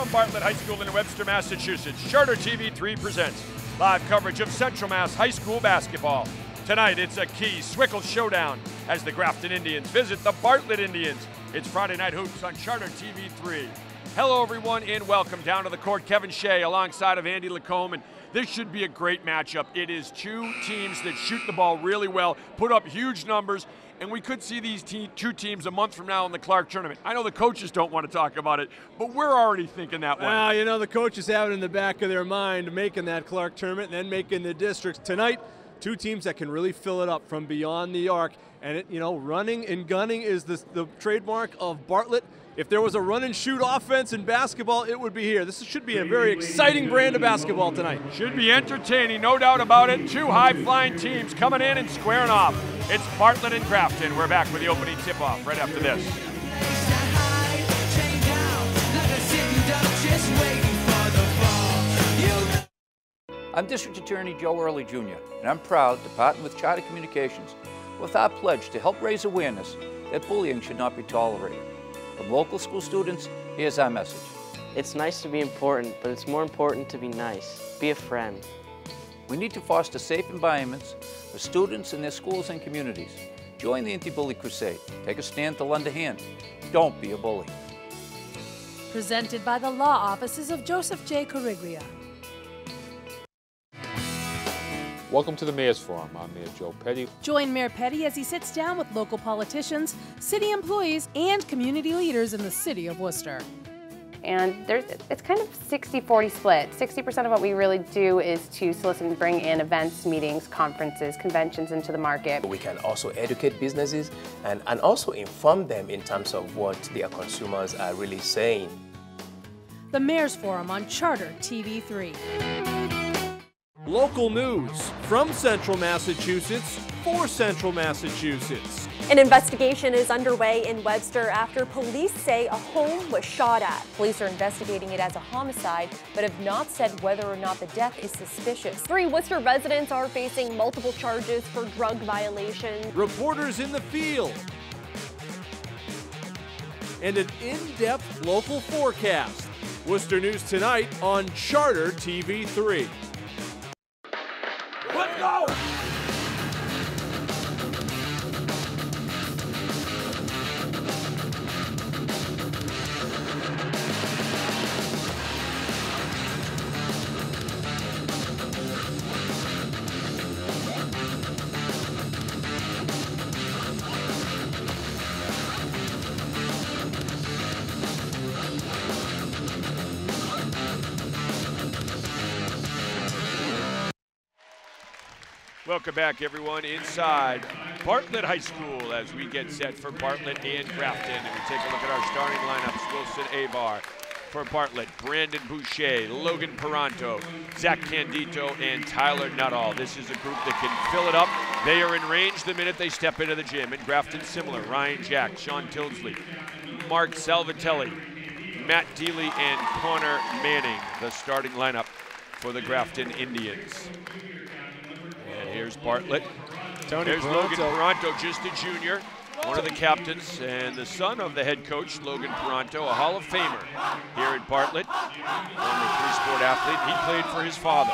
From Bartlett High School in Webster, Massachusetts, Charter TV3 presents live coverage of Central Mass High School basketball. Tonight, it's a key Swickle showdown as the Grafton Indians visit the Bartlett Indians. It's Friday Night Hoops on Charter TV3. Hello, everyone, and welcome down to the court. Kevin Shea alongside of Andy Lacombe, and this should be a great matchup. It is two teams that shoot the ball really well, put up huge numbers, and we could see these two teams a month from now in the Clark tournament. I know the coaches don't want to talk about it, but we're already thinking that way. Well, you know, the coaches have it in the back of their mind, making that Clark tournament and then making the districts. Tonight, two teams that can really fill it up from beyond the arc. And, running and gunning is the trademark of Bartlett. If there was a run and shoot offense in basketball, it would be here. This should be a very exciting brand of basketball tonight. Should be entertaining, no doubt about it. Two high-flying teams coming in and squaring off. It's Bartlett and Grafton. We're back with the opening tip-off right after this. I'm District Attorney Joe Early Jr., and I'm proud to partner with Charter Communications with our pledge to help raise awareness that bullying should not be tolerated. From local school students, here's our message. It's nice to be important, but it's more important to be nice. Be a friend. We need to foster safe environments for students in their schools and communities. Join the Anti-Bully Crusade. Take a stand to lend a hand. Don't be a bully. Presented by the law offices of Joseph J. Corriglia. Welcome to the Mayor's Forum. I'm Mayor Joe Petty. Join Mayor Petty as he sits down with local politicians, city employees, and community leaders in the city of Worcester. And it's kind of 60-40 split. 60% of what we really do is to solicit and bring in events, meetings, conferences, conventions into the market. We can also educate businesses and also inform them in terms of what their consumers are really saying. The Mayor's Forum on Charter TV3. Local news from Central Massachusetts for Central Massachusetts. An investigation is underway in Webster after police say a home was shot at. Police are investigating it as a homicide, but have not said whether or not the death is suspicious. 3 Worcester residents are facing multiple charges for drug violation. Reporters in the field. And an in-depth local forecast. Worcester News tonight on Charter TV3. Let's go! Welcome back, everyone, inside Bartlett High School as we get set for Bartlett and Grafton. And we take a look at our starting lineups. Wilson Abar for Bartlett, Brandon Boucher, Logan Peranto, Zach Candito, and Tyler Nuttall. This is a group that can fill it up. They are in range the minute they step into the gym. And Grafton similar, Ryan Jack, Sean Tildesley, Mark Salvatelli, Matt Deely, and Connor Manning, the starting lineup for the Grafton Indians. And here's Bartlett. There's Logan Peranto, just a junior, one of the captains, and the son of the head coach, Logan Peranto, a Hall of Famer here at Bartlett, former 3-sport athlete. He played for his father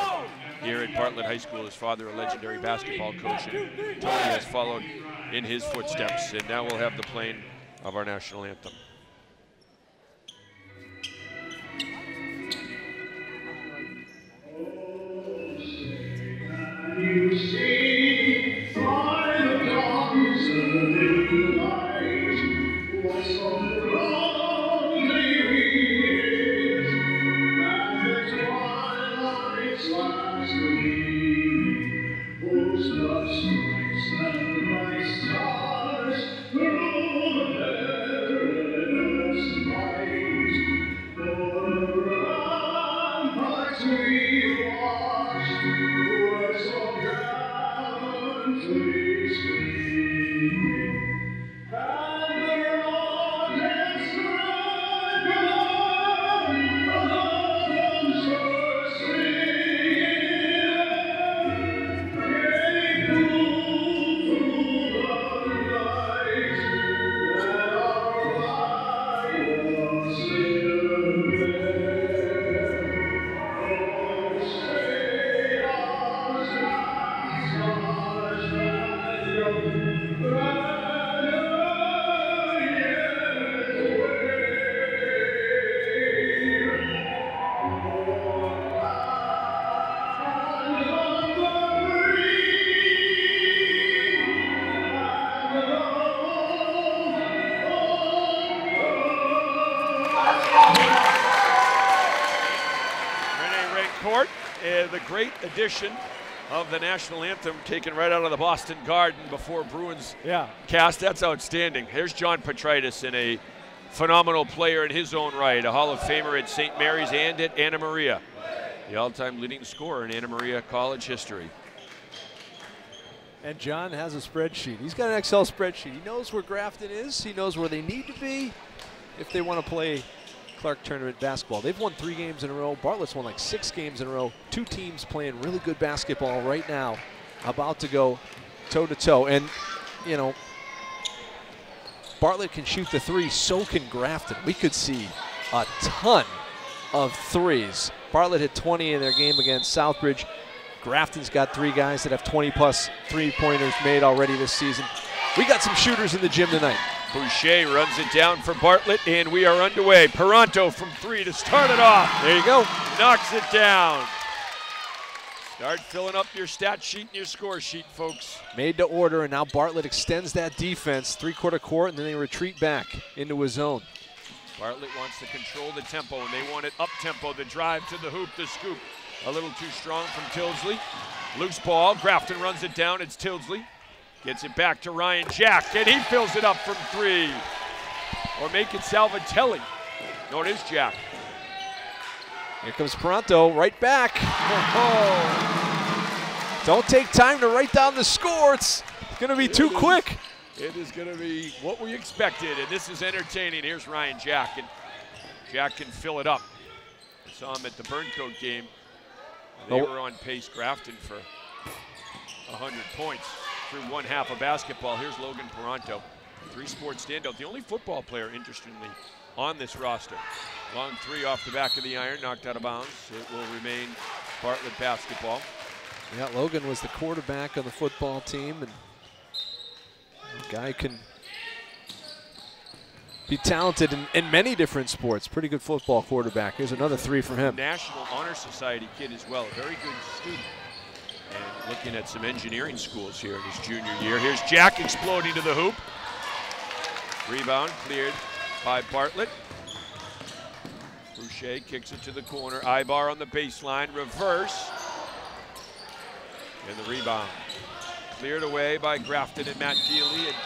here at Bartlett High School. His father, a legendary basketball coach, and Tony has followed in his footsteps. And now we'll have the playing of our national anthem. You see, by the dawn's early light, what some lonely is, and the twilight's last gleaming, those last nights and bright stars through the court. The great addition of the national anthem taken right out of the Boston Garden before Bruins cast. That's outstanding. Here's John Petritis, in a phenomenal player in his own right, a Hall of Famer at St. Mary's and at Anna Maria, the all-time leading scorer in Anna Maria college history. And John has a spreadsheet. He's got an Excel spreadsheet. He knows where Grafton is. He knows where they need to be if they want to play Clark Tournament basketball. They've won 3 games in a row. Bartlett's won like 6 games in a row. 2 teams playing really good basketball right now, about to go toe-to-toe. And, you know, Bartlett can shoot the 3, so can Grafton. We could see a ton of 3s. Bartlett hit 20 in their game against Southbridge. Grafton's got 3 guys that have 20-plus three-pointers made already this season. We got some shooters in the gym tonight. Boucher runs it down for Bartlett, and we are underway. Peranto from 3 to start it off. There you go. Knocks it down. Start filling up your stat sheet and your score sheet, folks. Made to order, and now Bartlett extends that defense, 3-quarter court, and then they retreat back into his zone. Bartlett wants to control the tempo, and they want it up-tempo. The drive to the hoop, the scoop. A little too strong from Tilsley. Loose ball, Grafton runs it down, it's Tilsley. Gets it back to Ryan Jack, and he fills it up from 3. Or make it Salvatelli. No, it is Jack. Here comes Peranto, right back. Don't take time to write down the score. It's gonna be too quick. It is gonna be what we expected, and this is entertaining. Here's Ryan Jack, and Jack can fill it up. I saw him at the Burncoat game. They were on pace, Grafton, for 100 points through one half of basketball. Here's Logan Peranto, 3-sport standout, the only football player, interestingly, on this roster. Long 3 off the back of the iron, knocked out of bounds. It will remain Bartlett basketball. Yeah, Logan was the quarterback on the football team, and the guy can be talented in many different sports. Pretty good football quarterback. Here's another 3 from him. National Honor Society kid as well, a very good student. And looking at some engineering schools here in his junior year. Here's Jack exploding to the hoop. Rebound cleared by Bartlett. Boucher kicks it to the corner. Ibar on the baseline, reverse. And the rebound cleared away by Grafton and Matt Dealey. And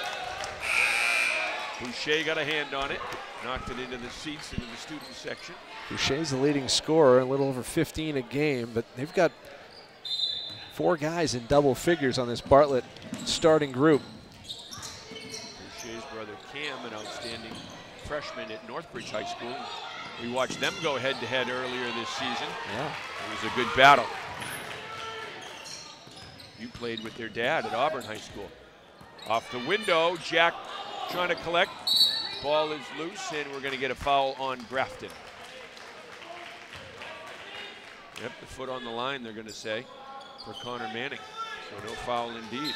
Boucher got a hand on it, knocked it into the seats, into the student section. Boucher's the leading scorer, a little over 15 a game, but they've got 4 guys in double figures on this Bartlett starting group. Boucher's brother Cam, an outstanding freshman at Northbridge High School. We watched them go head-to-head earlier this season. Yeah. It was a good battle. You played with their dad at Auburn High School. Off the window, Jack trying to collect. Ball is loose, and we're going to get a foul on Grafton. Yep, the foot on the line, they're going to say, for Connor Manning. So no foul indeed.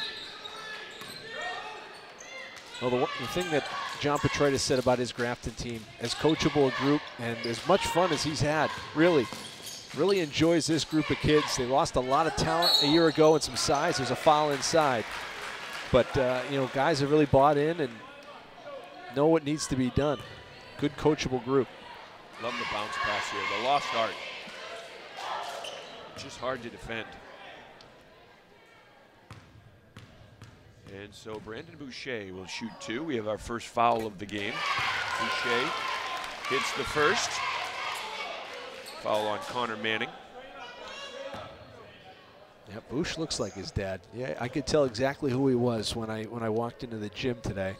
Well, the thing that John Petritis said about his Grafton team, as coachable a group and as much fun as he's had, really enjoys this group of kids. They lost a lot of talent a year ago and some size. There's a foul inside. But, you know, guys have really bought in and know what needs to be done. Good coachable group. Love the bounce pass here. The lost art. Just hard to defend. And so Brandon Boucher will shoot 2. We have our first foul of the game. Boucher hits the first. Foul on Connor Manning. Yeah, Bouch looks like his dad. Yeah, I could tell exactly who he was when I walked into the gym today.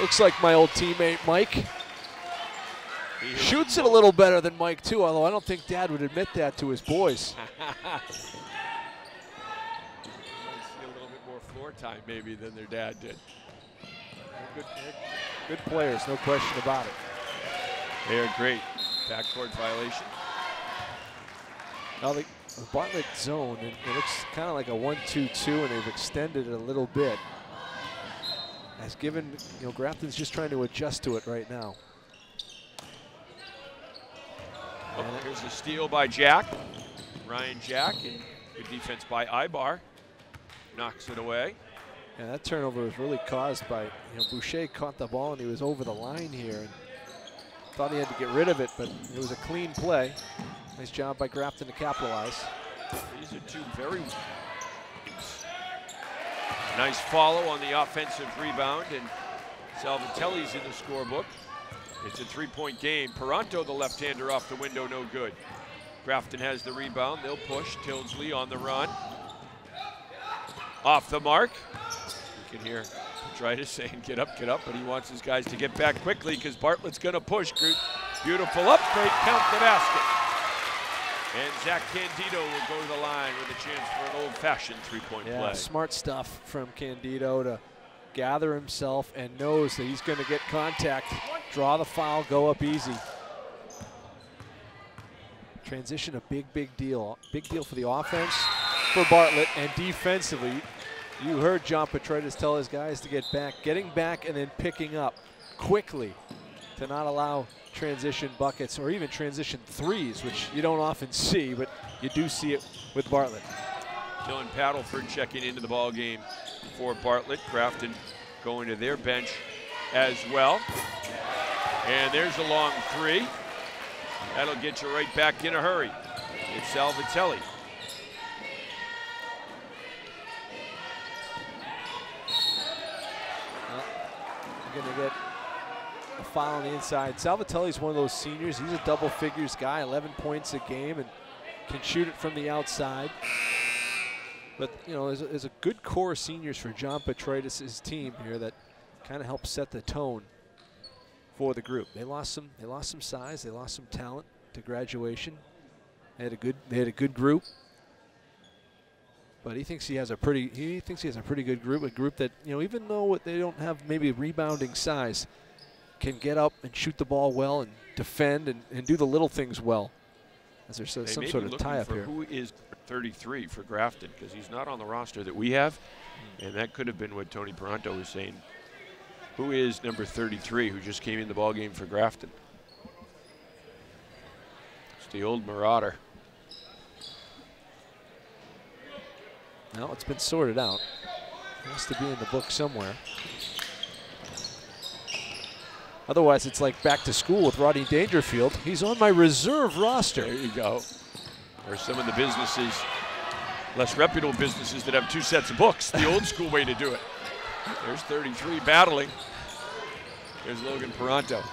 Looks like my old teammate Mike. Shoots it a little better than Mike too, although I don't think Dad would admit that to his boys. More time maybe than their dad did. Good players, no question about it. They are great. Backcourt violation. Now the Bartlett zone, and it looks kind of like a 1-2-2, and they've extended it a little bit. Has given, you know, Grafton's just trying to adjust to it right now. Oh, here's the steal by Jack. Ryan Jack, and good defense by Ibar. Knocks it away. Yeah, that turnover was really caused by, you know, Boucher caught the ball and he was over the line here and thought he had to get rid of it, but it was a clean play. Nice job by Grafton to capitalize. These are two very nice follow on the offensive rebound, and Salvatelli's in the scorebook. It's a 3-point game. Paranto, the left-hander, off the window, no good. Grafton has the rebound. They'll push. Tildesley on the run. Off the mark. You can hear Petritis saying, get up, but he wants his guys to get back quickly because Bartlett's going to push. Beautiful up fake, count the basket. And Zach Candido will go to the line with a chance for an old-fashioned three-point play. Smart stuff from Candido to gather himself and knows that he's going to get contact, draw the foul, go up easy. Transition a big deal. Big deal for the offense for Bartlett, and defensively, you heard John Petritis tell his guys to get back, getting back and then picking up quickly to not allow transition buckets or even transition threes, which you don't often see, but you do see it with Bartlett. Dylan Paddleford checking into the ball game for Bartlett. Grafton going to their bench as well. And there's a long three. That'll get you right back in a hurry. It's Salvatelli. You're going to get a foul on the inside. Salvatelli's one of those seniors. He's a double figures guy, 11 points a game, and can shoot it from the outside. But, you know, there's a good core of seniors for John Petritis' team here that kind of helps set the tone for the group. They lost some size, they lost some talent to graduation. They had a good group. But he thinks he has a pretty good group, a group that, you know, even though they don't have maybe rebounding size, can get up and shoot the ball well and defend and do the little things well. As there's some sort of tie-up here. Who is 33 for Grafton, because he's not on the roster that we have, and that could have been what Tony Paranto was saying. Who is number 33 who just came in the ball game for Grafton? It's the old Marauder. Well, it's been sorted out. It has to be in the book somewhere. Otherwise, it's like back to school with Rodney Dangerfield. He's on my reserve roster. There you go. Or some of the businesses, less reputable businesses that have two sets of books, the old school way to do it. There's 33 battling. There's Logan Paranto.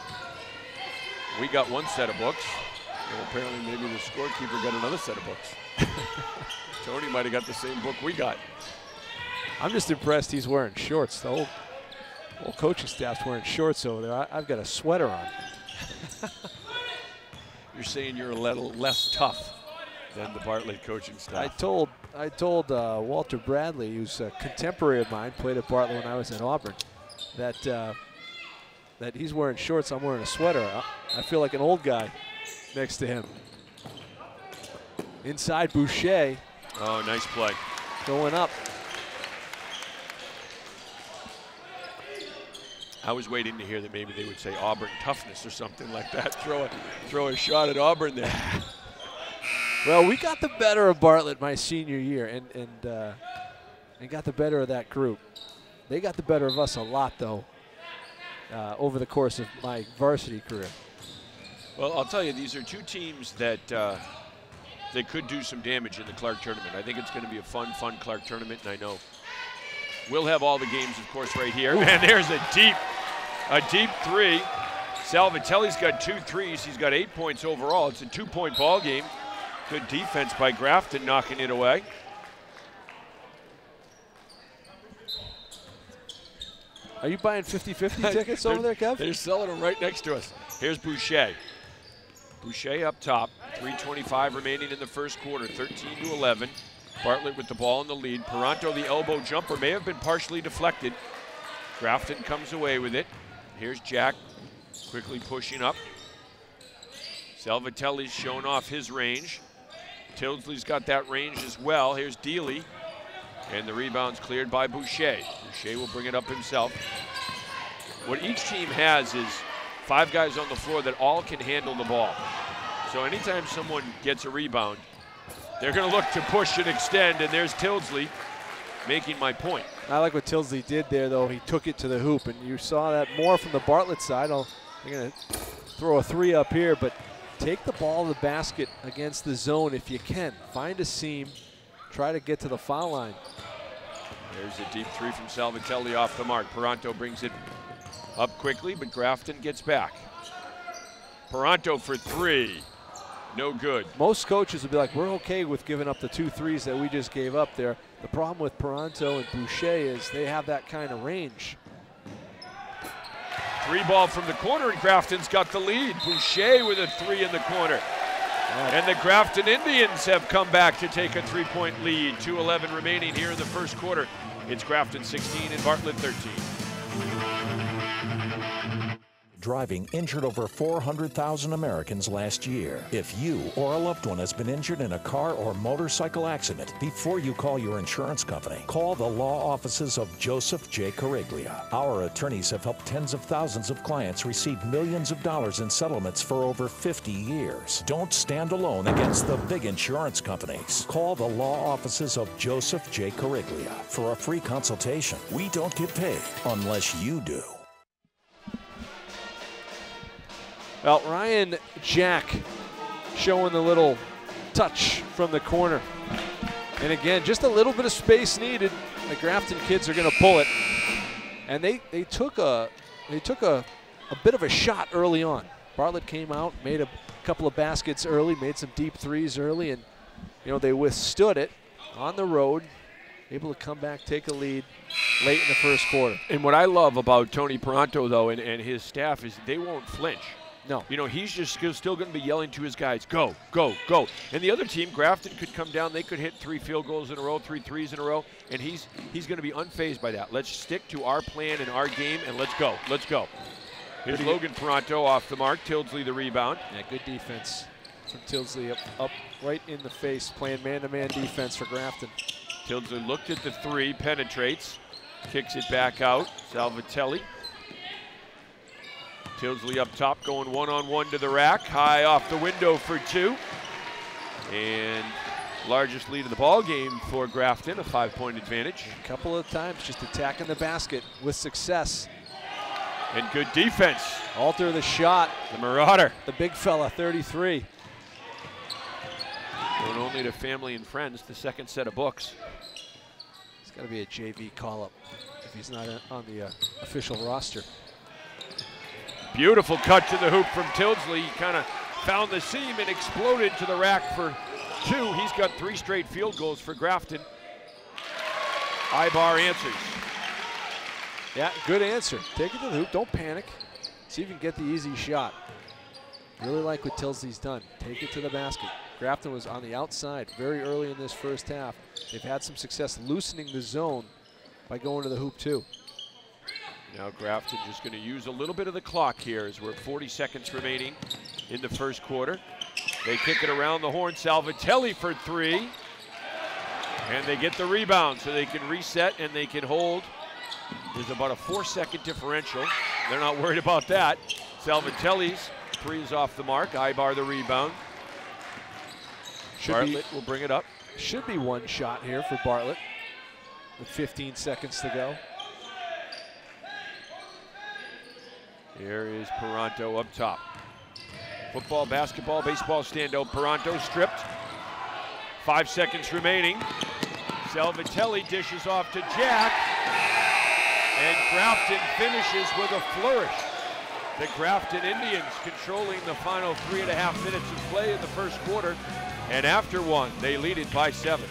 We got one set of books, and apparently maybe the scorekeeper got another set of books. Tony might have got the same book we got. I'm just impressed he's wearing shorts. The whole coaching staff's wearing shorts over there. I've got a sweater on. You're saying you're a little less tough than the Bartlett coaching staff. I told Walter Bradley, who's a contemporary of mine, played at Bartlett when I was at Auburn, that he's wearing shorts, I'm wearing a sweater. I feel like an old guy next to him. Inside Boucher. Oh, nice play. Going up. I was waiting to hear that maybe they would say Auburn toughness or something like that. Throw a shot at Auburn there. Well, we got the better of Bartlett my senior year and got the better of that group. They got the better of us a lot, though, over the course of my varsity career. Well, I'll tell you, these are two teams that they could do some damage in the Clark tournament. I think it's going to be a fun Clark tournament, and I know we'll have all the games, of course, right here. And there's a deep three. Salvatelli's got 2 threes. He's got 8 points overall. It's a 2-point ball game. Good defense by Grafton, knocking it away. Are you buying 50-50 tickets over there, Kev? They're selling them right next to us. Here's Boucher. Boucher up top. 3:25 remaining in the first quarter. 13-11. Bartlett with the ball in the lead. Paranto, the elbow jumper, may have been partially deflected. Grafton comes away with it. Here's Jack quickly pushing up. Salvatelli's shown off his range. Tildesley's got that range as well. Here's Dealey. And the rebound's cleared by Boucher. Boucher will bring it up himself. What each team has is 5 guys on the floor that all can handle the ball. So anytime someone gets a rebound, they're going to look to push and extend, and there's Tildesley making my point. I like what Tildesley did there, though. He took it to the hoop, and you saw that more from the Bartlett side. They're going to throw a 3 up here, but take the ball to the basket against the zone if you can. Find a seam, try to get to the foul line. There's a deep three from Salvatelli off the mark. Paranto brings it up quickly, but Grafton gets back. Paranto for three. No good. Most coaches would be like, we're okay with giving up the 2 threes that we just gave up there. The problem with Paranto and Boucher is they have that kind of range. 3 ball from the corner, and Grafton's got the lead. Boucher with a 3 in the corner. And the Grafton Indians have come back to take a 3-point lead. 2:11 remaining here in the first quarter. It's Grafton 16 and Bartlett 13. Driving injured over 400,000 Americans last year. If you or a loved one has been injured in a car or motorcycle accident, before you call your insurance company, call the law offices of Joseph J. Cariglia. Our attorneys have helped tens of thousands of clients receive millions of dollars in settlements for over 50 years. Don't stand alone against the big insurance companies. Call the law offices of Joseph J. Cariglia for a free consultation. We don't get paid unless you do. Well, Ryan Jack showing the little touch from the corner. And again, just a little bit of space needed. The Grafton kids are going to pull it. And they took a bit of a shot early on. Bartlett came out, made a couple of baskets early, made some deep threes early, and they withstood it on the road, able to come back, take a lead late in the first quarter. And what I love about Tony Paranto, though, and his staff is they won't flinch. No. He's just still going to be yelling to his guys, go, go, go. And the other team, Grafton, could come down. They could hit 3 field goals in a row, 3 threes in a row, and he's going to be unfazed by that. Let's stick to our plan and our game, and let's go. Let's go. Here's Logan Paranto off the mark. Tildesley the rebound. Yeah, good defense from Tildesley up right in the face, playing man-to-man defense for Grafton. Tildesley looked at the 3, penetrates, kicks it back out. Salvatelli. Tildesley up top, going one-on-one to the rack. High off the window for 2. And largest lead of the ball game for Grafton, a 5-point advantage. A couple of times just attacking the basket with success. And good defense. Alter the shot. The Marauder. The big fella, 33. Known only to family and friends, the second set of books. It's got to be a JV call-up if he's not on the official roster. Beautiful cut to the hoop from Tildesley. He kind of found the seam and exploded to the rack for 2. He's got 3 straight field goals for Grafton. Ibar answers. Yeah, good answer. Take it to the hoop. Don't panic. See if you can get the easy shot. Really like what Tildesley's done. Take it to the basket. Grafton was on the outside very early in this first half. They've had some success loosening the zone by going to the hoop too. Now Grafton just going to use a little bit of the clock here as we're at 40 seconds remaining in the first quarter. They kick it around the horn. Salvatelli for 3. And they get the rebound so they can reset and they can hold. There's about a 4-second differential. They're not worried about that. Salvatelli's 3 is off the mark. Ibar the rebound. Bartlett will bring it up. Should be 1 shot here for Bartlett with 15 seconds to go. Here is Paranto up top. Football, basketball, baseball standout. Paranto stripped. 5 seconds remaining. Salvatelli dishes off to Jack. And Grafton finishes with a flourish. The Grafton Indians controlling the final 3.5 minutes of play in the first quarter. And after 1, they lead it by 7.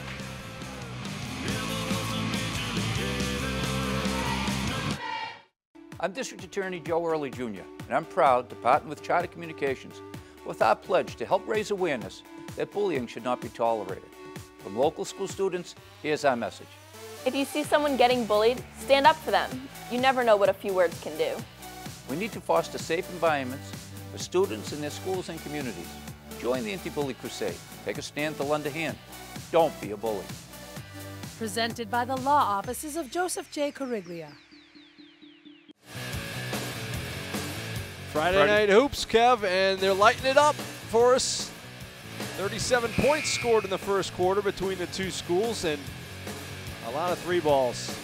I'm District Attorney Joe Early Jr., and I'm proud to partner with Charter Communications with our pledge to help raise awareness that bullying should not be tolerated. From local school students, here's our message. If you see someone getting bullied, stand up for them. You never know what a few words can do. We need to foster safe environments for students in their schools and communities. Join the Anti-Bully Crusade. Take a stand to lend a hand. Don't be a bully. Presented by the law offices of Joseph J. Cariglia. Friday night hoops, Kev, and they're lighting it up for us. 37 points scored in the first quarter between the 2 schools, and a lot of 3 balls.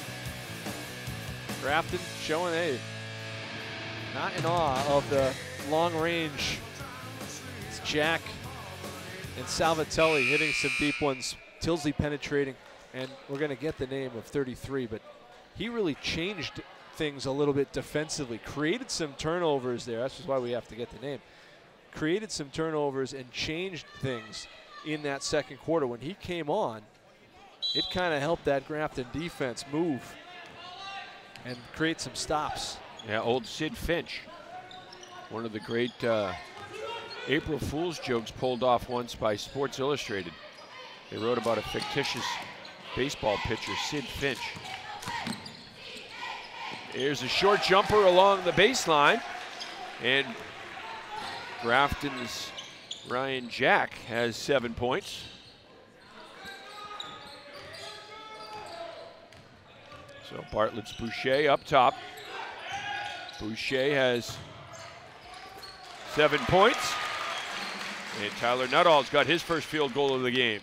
Grafton showing, hey, not in awe of the long range Jack and Salvatelli hitting some deep ones. Tilsley penetrating, and we're going to get the name of 33, but he really changed things a little bit defensively, created some turnovers there. That's just why we have to get the name. Created some turnovers and changed things in that second quarter. When he came on, it kind of helped that Grafton defense move and create some stops. Yeah, old Sid Finch, one of the great April Fool's jokes pulled off once by Sports Illustrated. They wrote about a fictitious baseball pitcher, Sid Finch. Here's a short jumper along the baseline, and Grafton's Ryan Jack has 7 points. So Bartlett's Boucher up top. Boucher has 7 points. And Tyler Nuttall's got his first field goal of the game.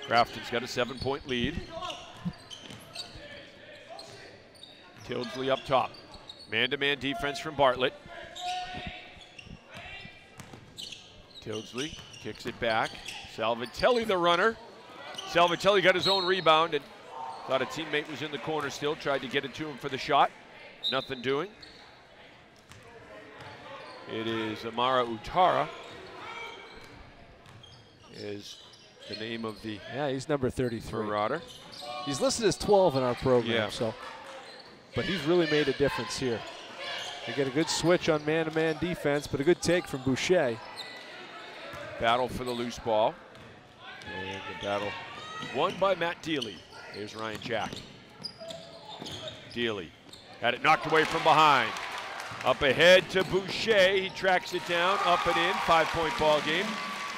Grafton's got a 7-point lead. Tilsley up top. Man-to-man defense from Bartlett. Tilsley kicks it back. Salvatelli the runner. Salvatelli got his own rebound and thought a teammate was in the corner still. Tried to get it to him for the shot. Nothing doing. It is Amara Utara is the name of the he's number 33. Marauder. He's listed as 12 in our program, Yeah. so, but he's really made a difference here. They get a good switch on man-to-man defense, but a good take from Boucher. Battle for the loose ball. And the battle won by Matt Dealey. Here's Ryan Jack. Dealey had it knocked away from behind. Up ahead to Boucher. He tracks it down, up and in. 5-point ball game.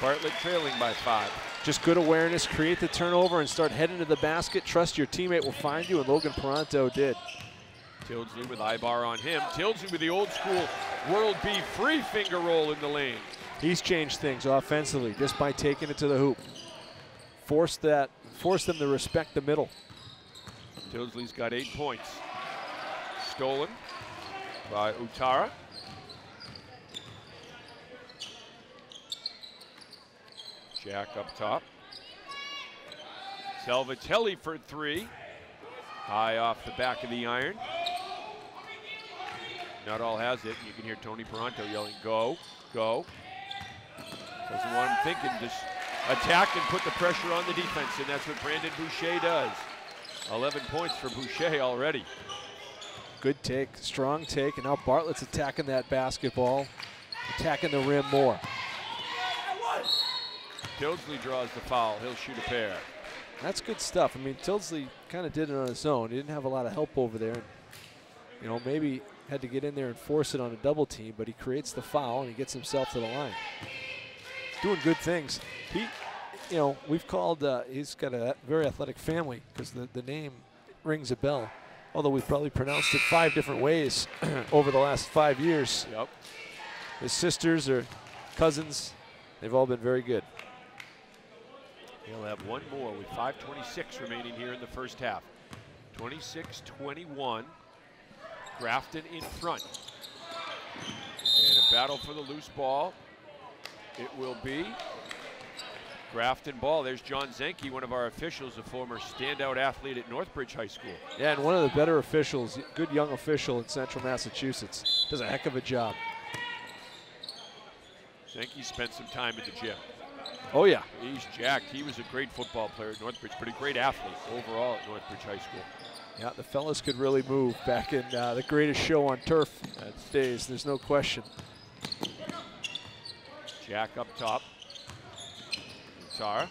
Bartlett trailing by 5. Just good awareness, create the turnover and start heading to the basket. Trust your teammate will find you, and Logan Paranto did. Tilsley with Ibar on him. Tilsley with the old school World B free finger roll in the lane. He's changed things offensively just by taking it to the hoop. Force them to respect the middle. Tilsley's got 8 points. Stolen by Utara. Jack up top. Salvatelli for 3. High off the back of the iron. Nuttall has it. You can hear Tony Paranto yelling, go, go. Doesn't want him thinking, just attack and put the pressure on the defense, and that's what Brandon Boucher does. 11 points for Boucher already. Good take, strong take, and now Bartlett's attacking that basketball, attacking the rim more. Tilsley draws the foul. He'll shoot a pair. That's good stuff. I mean, Tilsley kind of did it on his own. He didn't have a lot of help over there. And, you know, maybe had to get in there and force it on a double team, but he creates the foul and he gets himself to the line. Doing good things. He, you know, we've called, he's got a very athletic family because the name rings a bell. Although we've probably pronounced it 5 different ways over the last 5 years. Yep. His sisters or cousins, they've all been very good. He'll have one more with 5:26 remaining here in the first half. 26-21. Grafton in front. And a battle for the loose ball. It will be Grafton ball. There's John Zenke, one of our officials, a former standout athlete at Northbridge High School. Yeah, and one of the better officials, good young official in Central Massachusetts. Does a heck of a job. Zenke spent some time in the gym. Oh, yeah. He's jacked. He was a great football player at Northbridge, but a great athlete overall at Northbridge High School. Yeah, the fellas could really move back in the greatest show on turf days. There's no question. Jack up top. Utara.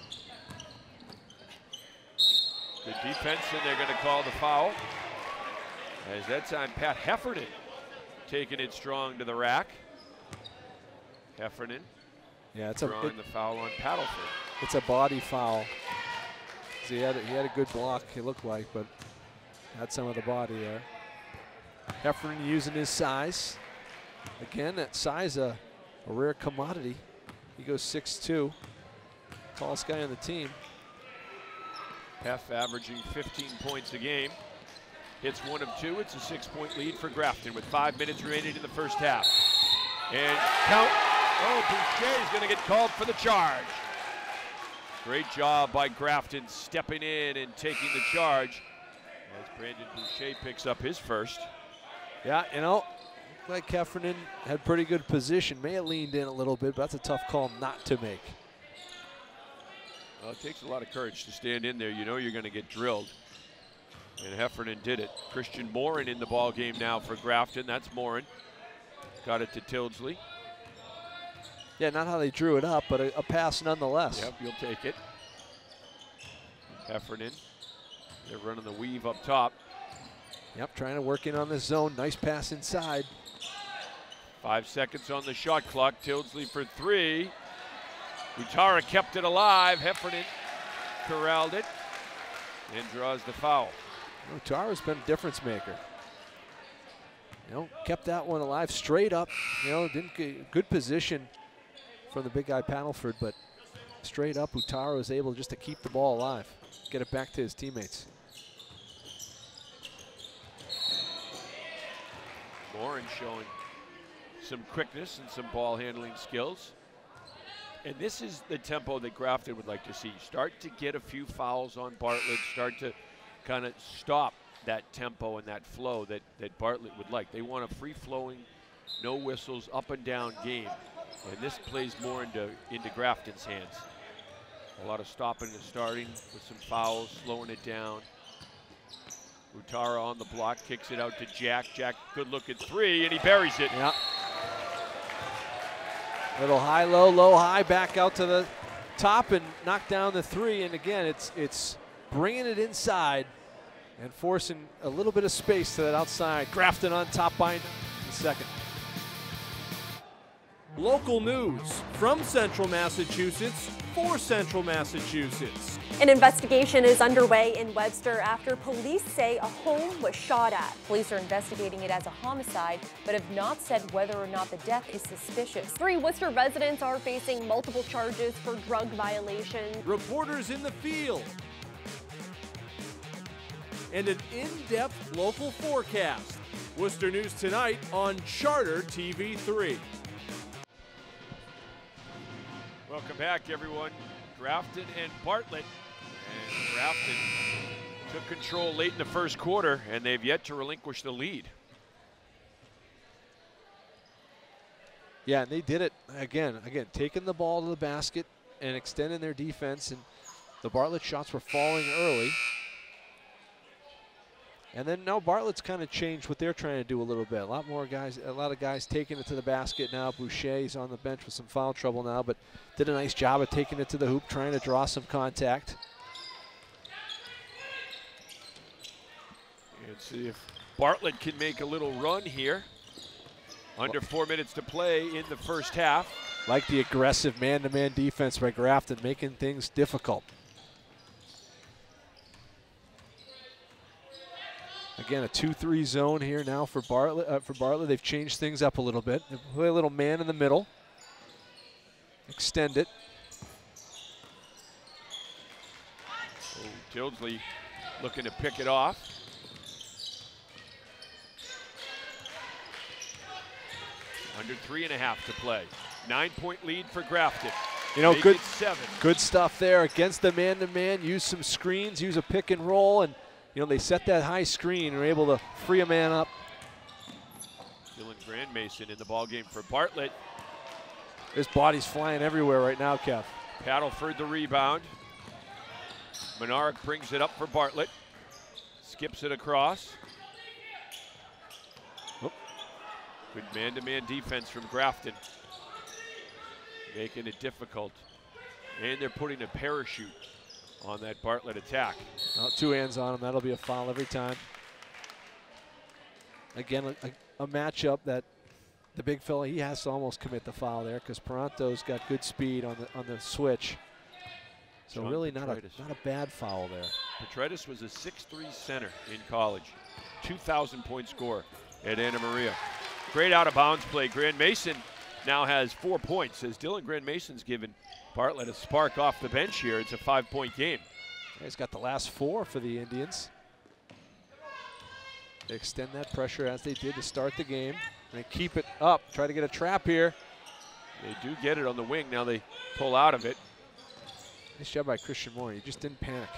Good defense, and they're going to call the foul. As that time, Pat Heffernan taking it strong to the rack. Heffernan. Yeah, it's drawing the foul on Paddleford. It's a body foul. So he had a good block, it looked like, but had some of the body there. Heffernan using his size. Again, that size a rare commodity. He goes 6'2", tallest guy on the team. Hef averaging 15 points a game. Hits 1 of 2. It's a 6-point lead for Grafton with 5 minutes remaining in the first half. And count. Oh, Boucher is going to get called for the charge. Great job by Grafton stepping in and taking the charge as Brandon Boucher picks up his first. Yeah, you know, looked like Heffernan had pretty good position. May have leaned in a little bit, but that's a tough call not to make. Well, it takes a lot of courage to stand in there. You know you're going to get drilled. And Heffernan did it. Christian Morin in the ball game now for Grafton. That's Morin. Got it to Tildesley. Yeah, not how they drew it up, but a pass nonetheless. Yep, you'll take it. Heffernan. They're running the weave up top. Yep, trying to work in on this zone. Nice pass inside. 5 seconds on the shot clock. Tildesley for three. Utara kept it alive. Heffernan corralled it and draws the foul. Utara's been a difference maker. You know, kept that one alive straight up. You know, didn't get good position from the big guy Paddleford, but straight up Utara was able just to keep the ball alive, get it back to his teammates. Morin showing some quickness and some ball handling skills. And this is the tempo that Grafton would like to see. Start to get a few fouls on Bartlett, start to kind of stop that tempo and that flow that Bartlett would like. They want a free-flowing, no whistles, up and down game. And this plays more into Grafton's hands. A lot of stopping and starting with some fouls, slowing it down. Utara on the block, kicks it out to Jack. Jack, good look at three, and he buries it. Yeah. Little high, low, high, back out to the top and knock down the three. And again, it's bringing it inside and forcing a little bit of space to that outside. Grafton on top by the second. Local news from Central Massachusetts for Central Massachusetts. An investigation is underway in Webster after police say a home was shot at. Police are investigating it as a homicide, but have not said whether or not the death is suspicious. 3 Worcester residents are facing multiple charges for drug violation. Reporters in the field. And an in-depth local forecast. Worcester News tonight on Charter TV 3. Welcome back, everyone. Grafton and Bartlett. And Grafton took control late in the first quarter, and they've yet to relinquish the lead. Yeah, and they did it again, taking the ball to the basket and extending their defense, and the Bartlett shots were falling early. And then now Bartlett's kind of changed what they're trying to do a little bit. A lot of guys taking it to the basket now. Boucher's on the bench with some foul trouble now, but did a nice job of taking it to the hoop, trying to draw some contact. And see if Bartlett can make a little run here. Under 4 minutes to play in the first half. Like the aggressive man-to-man defense by Grafton, making things difficult. Again, a 2-3 zone here now for Bartlett. They've changed things up a little bit. They play a little man in the middle. Extend it. Oh, Tildesley looking to pick it off. Under 3.5 to play. 9-point lead for Grafton. You know, Make good, it 7. Good stuff there against the man-to-man. Use some screens, use a pick and roll, and you know, they set that high screen and are able to free a man up. Dylan Grandmason in the ballgame for Bartlett. His body's flying everywhere right now, Kev. Paddleford the rebound. Menard brings it up for Bartlett. Skips it across. Oh. Good man-to-man defense from Grafton. Making it difficult. And they're putting a parachute on that Bartlett attack. Well, 2 hands on him. That'll be a foul every time. Again, a matchup that the big fella, he has to almost commit the foul there because Peranto's got good speed on the switch. So John really not a bad foul there. Petridis was a 6'3" center in college. 2,000-point score at Anna Maria. Great out-of-bounds play. Grandmason now has 4 points as Dylan Grandmason's given Bartlett a spark off the bench here. It's a 5-point game. He's got the last 4 for the Indians. They extend that pressure as they did to start the game. They keep it up, try to get a trap here. They do get it on the wing. Now they pull out of it. Nice job by Christian Moore. He just didn't panic.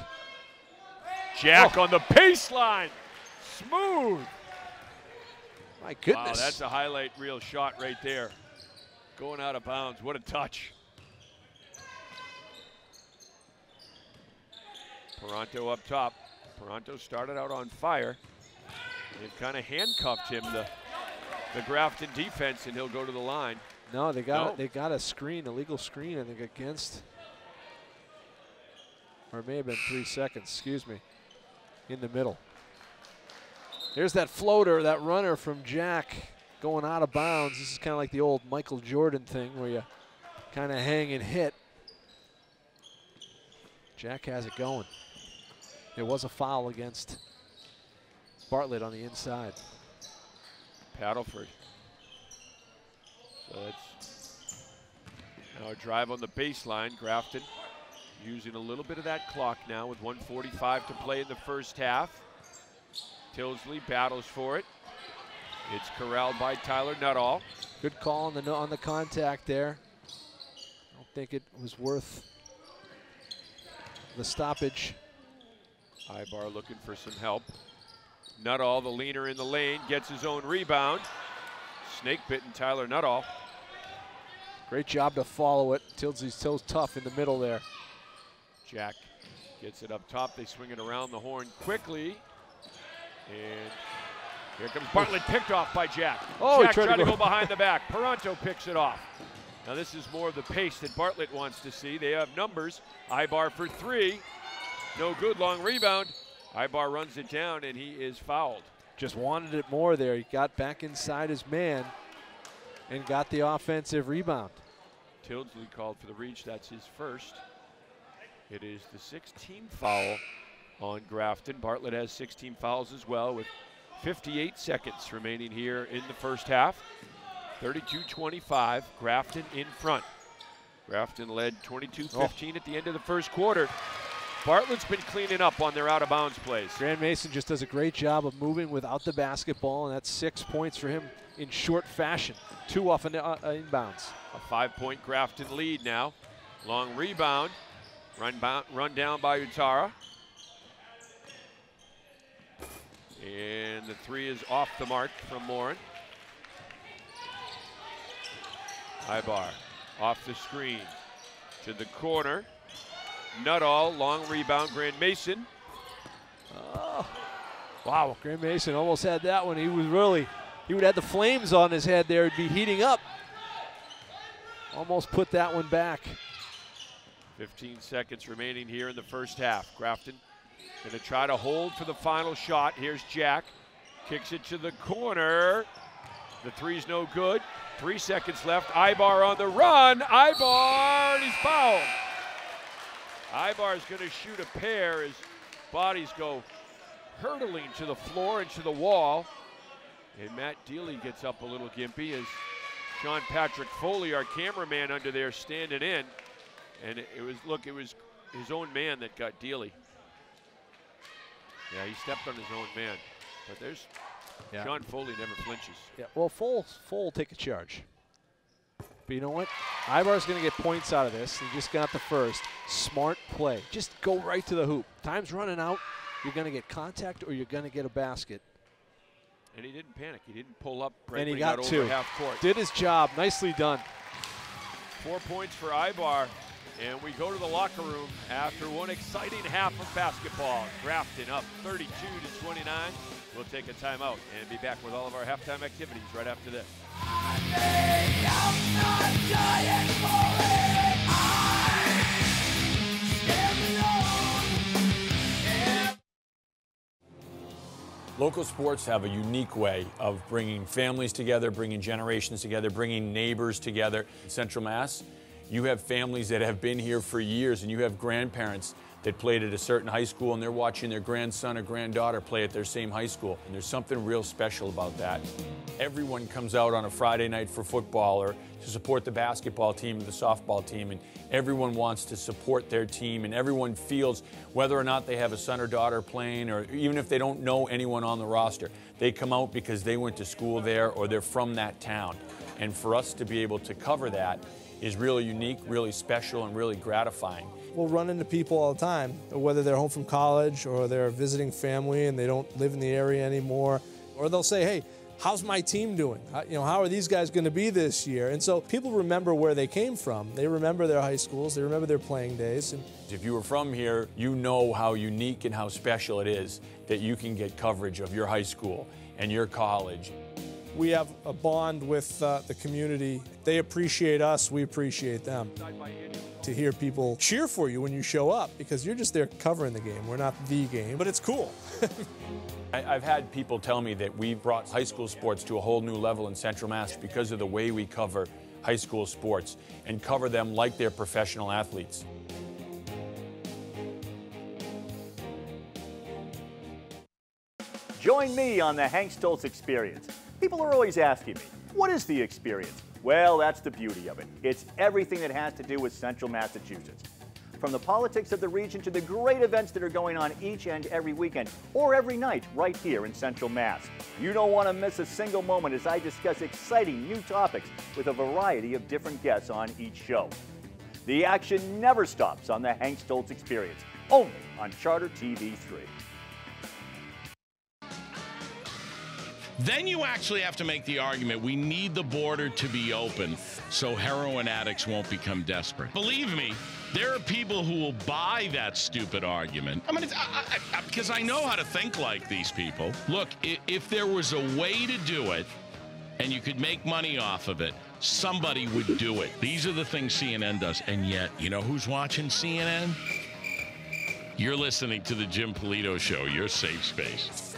Jack on the baseline. Smooth. My goodness. Wow, that's a highlight reel shot right there. Going out of bounds. What a touch. Paranto up top. Paranto started out on fire. They've kind of handcuffed him, the Grafton defense, and he'll go to the line. No, they got a screen, a legal screen, I think, against. Or it may have been 3 seconds, excuse me, in the middle. There's that floater, that runner from Jack going out of bounds. This is kind of like the old Michael Jordan thing where you kind of hang and hit. Jack has it going. There was a foul against Bartlett on the inside. Paddleford. So that's now a drive on the baseline. Grafton using a little bit of that clock now with 1:45 to play in the first half. Tilsley battles for it. It's corralled by Tyler Nuttall. Good call on the contact there. I don't think it was worth the stoppage. Ibar looking for some help. Nuttall, the leaner in the lane, gets his own rebound. Snake bitten Tyler Nuttall. Great job to follow it. Tilsley's so tough in the middle there. Jack gets it up top. They swing it around the horn quickly. And here comes Bartlett, picked off by Jack. Oh, Jack tried to go behind the back. Paranto picks it off. Now this is more of the pace that Bartlett wants to see. They have numbers. Ibar for three. No good, long rebound. Ibar runs it down and he is fouled. Just wanted it more there. He got back inside his man and got the offensive rebound. Tilsley called for the reach. That's his first. It is the 16th foul on Grafton. Bartlett has 16 fouls as well with 58 seconds remaining here in the first half. 32-25, Grafton in front. Grafton led 22-15 at the end of the first quarter. Bartlett's been cleaning up on their out-of-bounds plays. Grand Mason just does a great job of moving without the basketball, and that's 6 points for him in short fashion. 2 off inbounds. A 5-point Grafton lead now. Long rebound. Run down by Utara. And the three is off the mark from Morin. Ibar off the screen to the corner. Nuttall, long rebound, Grand Mason. Oh, wow, Grand Mason almost had that one. He would have the flames on his head there. He'd be heating up. Almost put that one back. 15 seconds remaining here in the first half. Grafton going to try to hold for the final shot. Here's Jack. Kicks it to the corner. The three's no good. 3 seconds left. Ibar on the run. Ibar, and he's fouled. Ibar's going to shoot a pair as bodies go hurtling to the floor and to the wall. And Matt Dealey gets up a little gimpy as Sean Patrick Foley, our cameraman under there, standing in. And it was his own man that got Dealey. Yeah, he stepped on his own man. But there's Sean Foley never flinches. Yeah, well, Fole will take a charge. But you know what? Ibar's going to get points out of this. He just got the first. Smart play. Just go right to the hoop. Time's running out. You're going to get contact or you're going to get a basket. And he didn't panic. He didn't pull up right and he when got over two. Half court. Did his job. Nicely done. 4 points for Ibar. And we go to the locker room after one exciting half of basketball. Grafton up 32-29. We'll take a timeout and be back with all of our halftime activities right after this. Local sports have a unique way of bringing families together, bringing generations together, bringing neighbors together. In Central Mass, you have families that have been here for years, and you have grandparents that played at a certain high school and they're watching their grandson or granddaughter play at their same high school. And there's something real special about that. Everyone comes out on a Friday night for football or to support the basketball team or the softball team, and everyone wants to support their team, and everyone feels whether or not they have a son or daughter playing, or even if they don't know anyone on the roster, they come out because they went to school there or they're from that town. And for us to be able to cover that is really unique, really special, and really gratifying. We'll run into people all the time, whether they're home from college or they're visiting family and they don't live in the area anymore, or they'll say, hey, how's my team doing? How are these guys going to be this year? And so people remember where they came from. They remember their high schools. They remember their playing days. And if you were from here, you know how unique and how special it is that you can get coverage of your high school and your college. we have a bond with the community. They appreciate us. We appreciate them. To hear people cheer for you when you show up, because you're just there covering the game. We're not the game, but it's cool. I've had people tell me that we brought high school sports to a whole new level in Central Mass because of the way we cover high school sports and cover them like they're professional athletes. Join me on the Hank Stoltz Experience. People are always asking me, what is the experience? Well, that's the beauty of it. It's everything that has to do with Central Massachusetts. From the politics of the region to the great events that are going on each and every weekend or every night right here in Central Mass. You don't want to miss a single moment as I discuss exciting new topics with a variety of different guests on each show. The action never stops on the Hank Stoltz Experience, only on Charter TV 3. Then you actually have to make the argument we need the border to be open so heroin addicts won't become desperate. Believe me, there are people who will buy that stupid argument. I mean, because I know how to think like these people. Look, if there was a way to do it and you could make money off of it, somebody would do it. These are the things CNN does. And yet, you know who's watching CNN? You're listening to the Jim Polito Show, your safe space.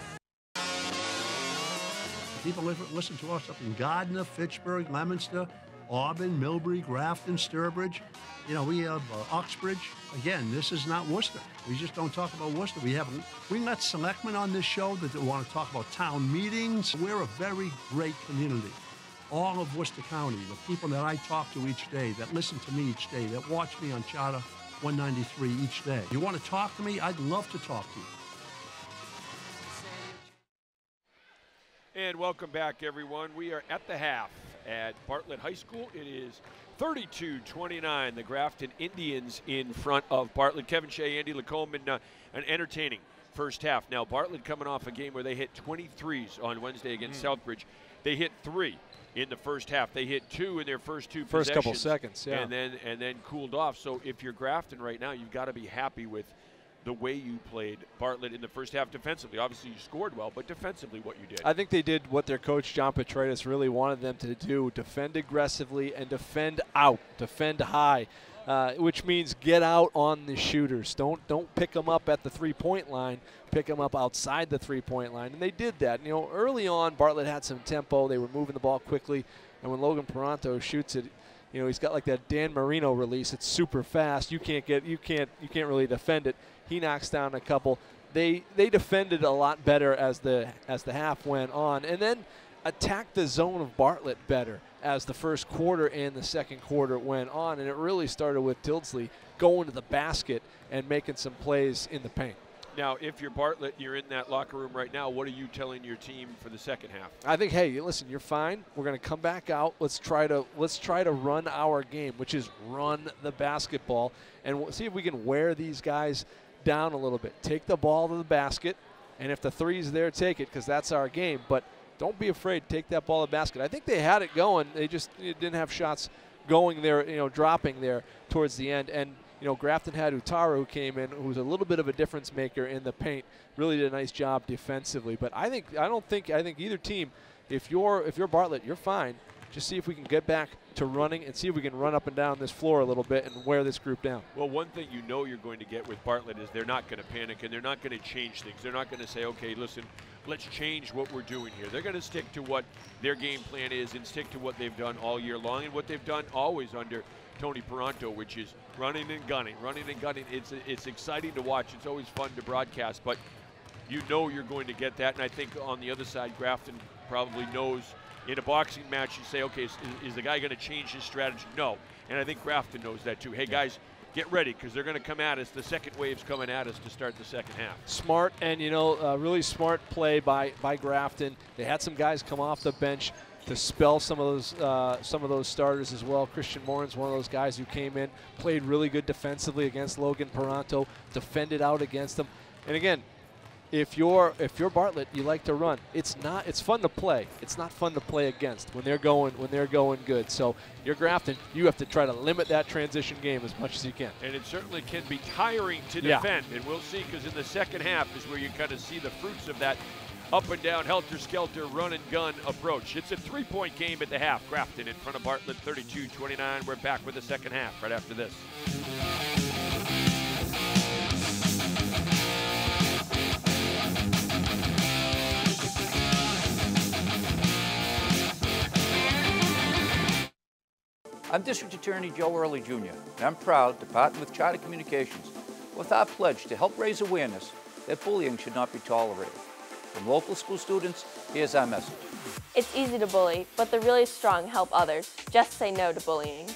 People listen to us up in Gardner, Fitchburg, Leominster, Auburn, Millbury, Grafton, Sturbridge. You know, we have Uxbridge. Again, this is not Worcester. We just don't talk about Worcester. We got selectmen on this show that want to talk about town meetings. We're a very great community. All of Worcester County, the people that I talk to each day, that listen to me each day, that watch me on Charter 193 each day. You want to talk to me? I'd love to talk to you. And welcome back, everyone. We are at the half at Bartlett High School. It is 32-29. The Grafton Indians in front of Bartlett. Kevin Shea, Andy Lacombe, and an entertaining first half. Now, Bartlett coming off a game where they hit 23s on Wednesday against Southbridge. They hit 3 in the first half. They hit 2 in their first possessions. Couple seconds, yeah. And then cooled off. So if you're Grafton right now, you've got to be happy with the way you played Bartlett in the first half defensively. Obviously, you scored well, but defensively what you did. I think they did what their coach, John Petraitis, really wanted them to do, defend aggressively and defend out, defend high, which means get out on the shooters. Don't pick them up at the three-point line. Pick them up outside the three-point line, and they did that. You know, early on, Bartlett had some tempo. They were moving the ball quickly, and when Logan Peranto shoots it, you know, he's got like that Dan Marino release. It's super fast. You can't really defend it. He knocks down a couple. They defended a lot better as the half went on, and then attacked the zone of Bartlett better as the first quarter and the second quarter went on. And it really started with Tildesley going to the basket and making some plays in the paint. Now, if you're Bartlett, you're in that locker room right now, what are you telling your team for the second half? I think, hey, listen, you're fine. We're going to come back out. Let's try to run our game, which is run the basketball, and we'll see if we can wear these guys down a little bit. Take the ball to the basket, and if the three's there, take it, because that's our game. But don't be afraid. Take that ball to the basket. I think they had it going. They just didn't have shots going there, you know, dropping there towards the end. And you know, Grafton had Utara, who came in, who was a little bit of a difference maker in the paint. Really did a nice job defensively. But I think either team, if you're Bartlett, you're fine. Just see if we can get back to running and see if we can run up and down this floor a little bit and wear this group down. Well, one thing you know you're going to get with Bartlett is they're not going to panic and they're not going to change things. They're not going to say, okay, listen, let's change what we're doing here. They're going to stick to what their game plan is and stick to what they've done all year long and what they've done always under Tony Peranto, which is running and gunning, running and gunning. It's exciting to watch. It's always fun to broadcast, but you know you're going to get that. And I think on the other side, Grafton probably knows in a boxing match, you say, okay, is the guy going to change his strategy? No. And I think Grafton knows that too. Hey, guys, get ready because they're going to come at us. The second wave's coming at us to start the second half. Smart and, you know, really smart play by Grafton. They had some guys come off the bench to spell some of those starters as well. Christian Morin's one of those guys who came in, played really good defensively against Logan Peranto, defended out against him. And again, if you're Bartlett, you like to run. It's fun to play. It's not fun to play against when they're going good. So you're Grafton, you have to try to limit that transition game as much as you can. And it certainly can be tiring to defend. And we'll see, because in the second half is where you kind of see the fruits of that up and down, helter-skelter, run-and-gun approach. It's a three-point game at the half. Grafton in front of Bartlett, 32-29. We're back with the second half right after this. I'm District Attorney Joe Early Jr., and I'm proud to partner with Charter Communications with our pledge to help raise awareness that bullying should not be tolerated. From local school students, here's our message. It's easy to bully, but the really strong help others. Just say no to bullying.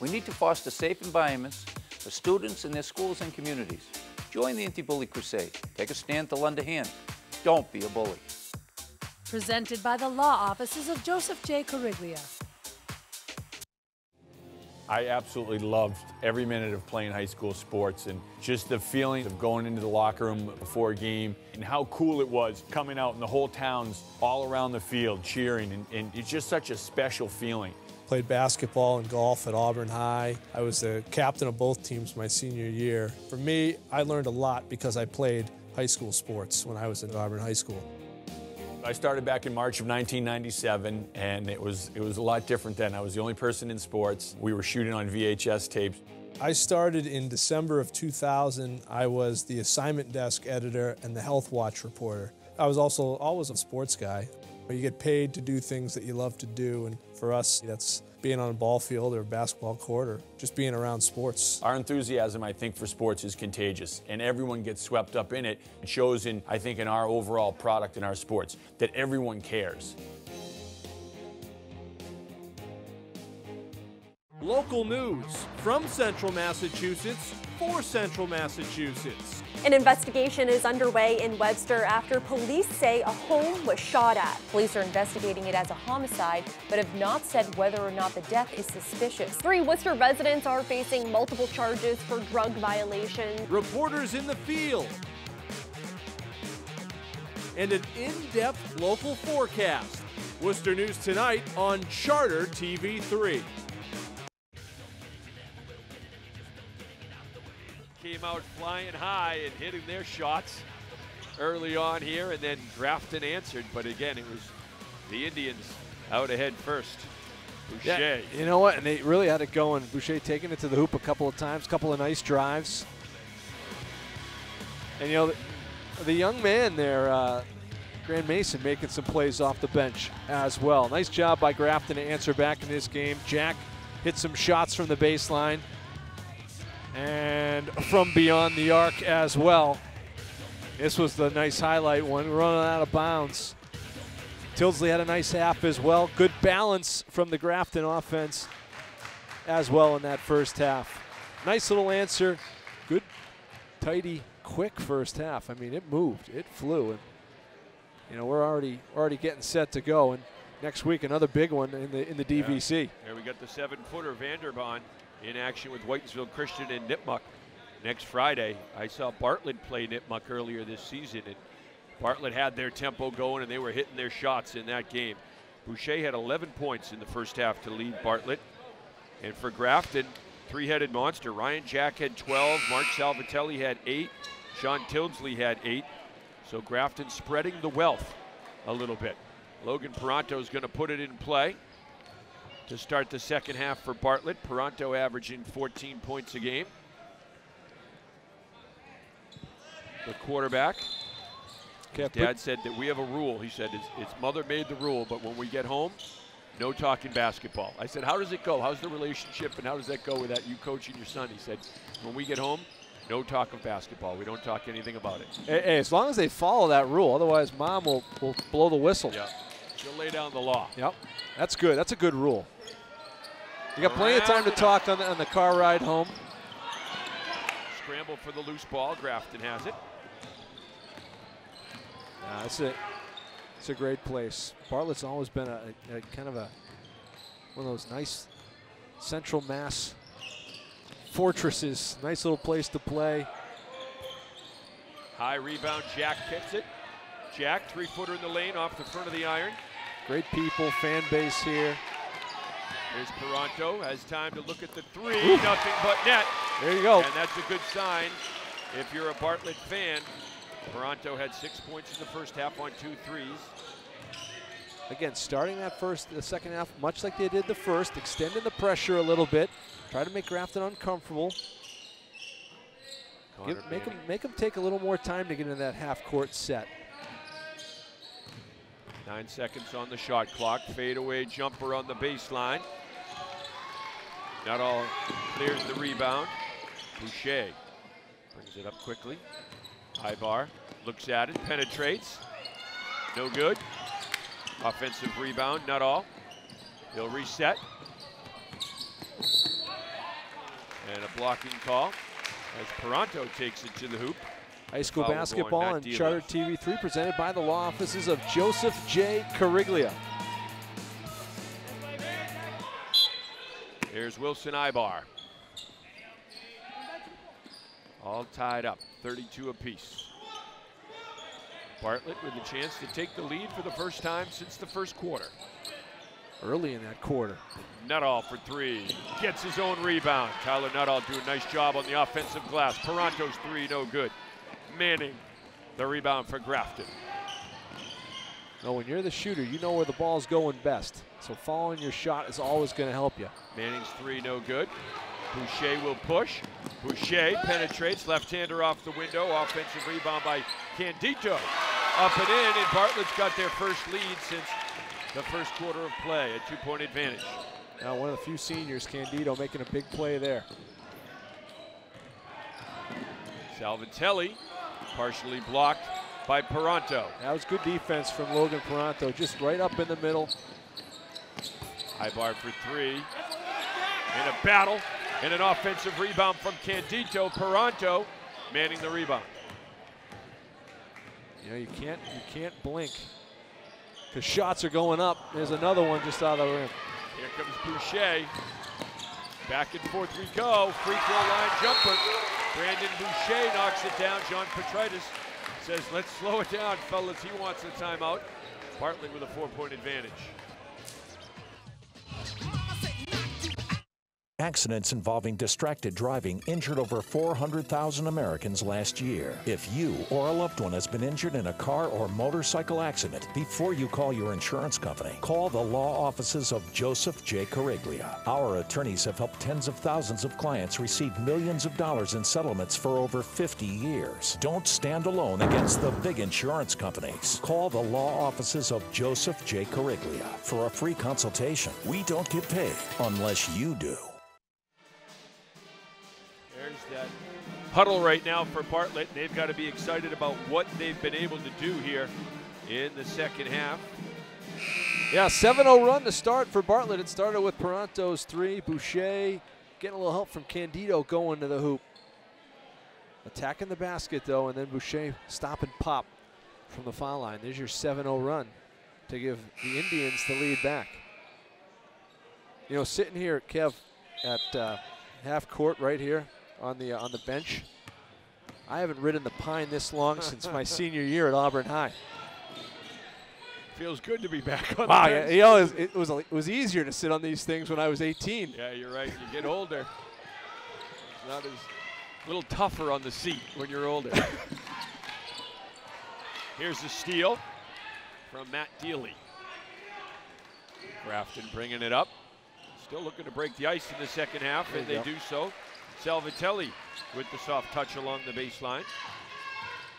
We need to foster safe environments for students in their schools and communities. Join the Anti-Bully Crusade. Take a stand to lend a hand. Don't be a bully. Presented by the law offices of Joseph J. Corriglia. I absolutely loved every minute of playing high school sports and just the feeling of going into the locker room before a game and how cool it was coming out and the whole town's all around the field cheering, and it's just such a special feeling. Played basketball and golf at Auburn High. I was the captain of both teams my senior year. For me, I learned a lot because I played high school sports when I was at Auburn High School. I started back in March of 1997, and it was a lot different then. I was the only person in sports. We were shooting on VHS tapes. I started in December of 2000. I was the assignment desk editor and the Health Watch reporter. I was also always a sports guy. You get paid to do things that you love to do, and for us, that's being on a ball field or a basketball court or just being around sports. Our enthusiasm, I think, for sports is contagious, and everyone gets swept up in it. It shows in, I think, in our overall product in our sports, that everyone cares. Local news from Central Massachusetts for Central Massachusetts. An investigation is underway in Webster after police say a home was shot at. Police are investigating it as a homicide, but have not said whether or not the death is suspicious. 3 Worcester residents are facing multiple charges for drug violation. Reporters in the field. And an in-depth local forecast. Worcester News tonight on Charter TV3. Came out flying high and hitting their shots early on here, and then Grafton answered, but again, it was the Indians out ahead first. Boucher. Yeah, you know what, and they really had it going. Boucher taking it to the hoop a couple of times, couple of nice drives. And you know, the young man there, Grant Mason, making some plays off the bench as well. Nice job by Grafton to answer back in this game. Jack hit some shots from the baseline and from beyond the arc as well. This was the nice highlight one, running out of bounds. Tildesley had a nice half as well. Good balance from the Grafton offense as well in that first half. Nice little answer. Good, tidy, quick first half. I mean, it moved, it flew, and you know, we're already getting set to go. And next week, another big one in the DVC. Yeah. Here we got the 7-footer Vanderbond in action with Whitensville Christian and Nipmuc next Friday. I saw Bartlett play Nipmuc earlier this season, and Bartlett had their tempo going, and they were hitting their shots in that game. Boucher had 11 points in the first half to lead Bartlett. And for Grafton, three-headed monster. Ryan Jack had 12, Mark Salvatelli had 8, Sean Tildesley had 8. So Grafton spreading the wealth a little bit. Logan Peranto is going to put it in play to start the second half for Bartlett. Peranto averaging 14 points a game. The quarterback. His dad said that we have a rule. He said his mother made the rule, but when we get home, no talking basketball. I said, how does it go? How's the relationship, and how does that go with that, you coaching your son? He said, when we get home, no talk of basketball. We don't talk anything about it. Hey, as long as they follow that rule, otherwise Mom will blow the whistle. Yeah, she'll lay down the law. Yep, that's good. That's a good rule. You got plenty of time to talk on the car ride home. Scramble for the loose ball. Grafton has it. That's it. It's a great place. Bartlett's always been a kind of one of those nice Central Mass fortresses. Nice little place to play. High rebound. Jack gets it. Jack, 3-footer in the lane off the front of the iron. Great people, fan base here. Here's Paranto, has time to look at the three. Nothing but net. There you go. And that's a good sign if you're a Bartlett fan. Paranto had 6 points in the first half on 2 threes. Again, starting the second half, much like they did the first, extending the pressure a little bit, try to make Grafton uncomfortable. Make them take a little more time to get into that half-court set. 9 seconds on the shot clock. Fadeaway jumper on the baseline. Nuttall clears the rebound. Boucher brings it up quickly. Ibar looks at it, penetrates. No good. Offensive rebound, Nuttall. He'll reset. And a blocking call as Paranto takes it to the hoop. High school basketball on Charter TV3 presented by the law offices of Joseph J. Cariglia. Here's Wilson Ibar. All tied up, 32 apiece. Bartlett with a chance to take the lead for the first time since the first quarter. Early in that quarter. Nuttall for 3, gets his own rebound. Tyler Nuttall doing a nice job on the offensive glass. Paranto's 3, no good. Manning, the rebound for Grafton. No, when you're the shooter, you know where the ball's going best. So following your shot is always going to help you. Manning's 3, no good. Boucher will push. Boucher penetrates, left-hander off the window. Offensive rebound by Candido. Up and in, and Bartlett's got their first lead since the first quarter of play, a 2-point advantage. Now one of the few seniors, Candido, making a big play there. Salvatelli, partially blocked by Paranto. That was good defense from Logan Paranto, just right up in the middle. Ibar for 3. In a battle, and an offensive rebound from Candido. Paranto manning the rebound. You know, you can't blink because shots are going up. There's another one just out of the rim. Here comes Boucher. Back and forth we go. Free throw line jumper. Brandon Boucher knocks it down. John Petritis says, let's slow it down, fellas. He wants a timeout. Bartlett with a 4-point advantage. Accidents involving distracted driving injured over 400,000 Americans last year. If you or a loved one has been injured in a car or motorcycle accident, before you call your insurance company, call the law offices of Joseph J. Cariglia. Our attorneys have helped tens of thousands of clients receive millions of dollars in settlements for over 50 years. Don't stand alone against the big insurance companies. Call the law offices of Joseph J. Cariglia for a free consultation. We don't get paid unless you do. That huddle right now for Bartlett. They've got to be excited about what they've been able to do here in the second half. Yeah, 7-0 run to start for Bartlett. It started with Paranto's 3. Boucher getting a little help from Candido going to the hoop. Attacking the basket, though, and then Boucher stop and pop from the foul line. There's your 7-0 run to give the Indians the lead back. You know, sitting here, Kev, at half court right here, on the bench. I haven't ridden the pine this long since my senior year at Auburn High. Feels good to be back on the Yeah, bench. you know, it was easier to sit on these things when I was 18. Yeah, you're right. You get older. It's not as a little tougher on the seat when you're older. Here's the steal from Matt Dealey. Grafton bringing it up. Still looking to break the ice in the second half, and they do so. Salvatelli with the soft touch along the baseline.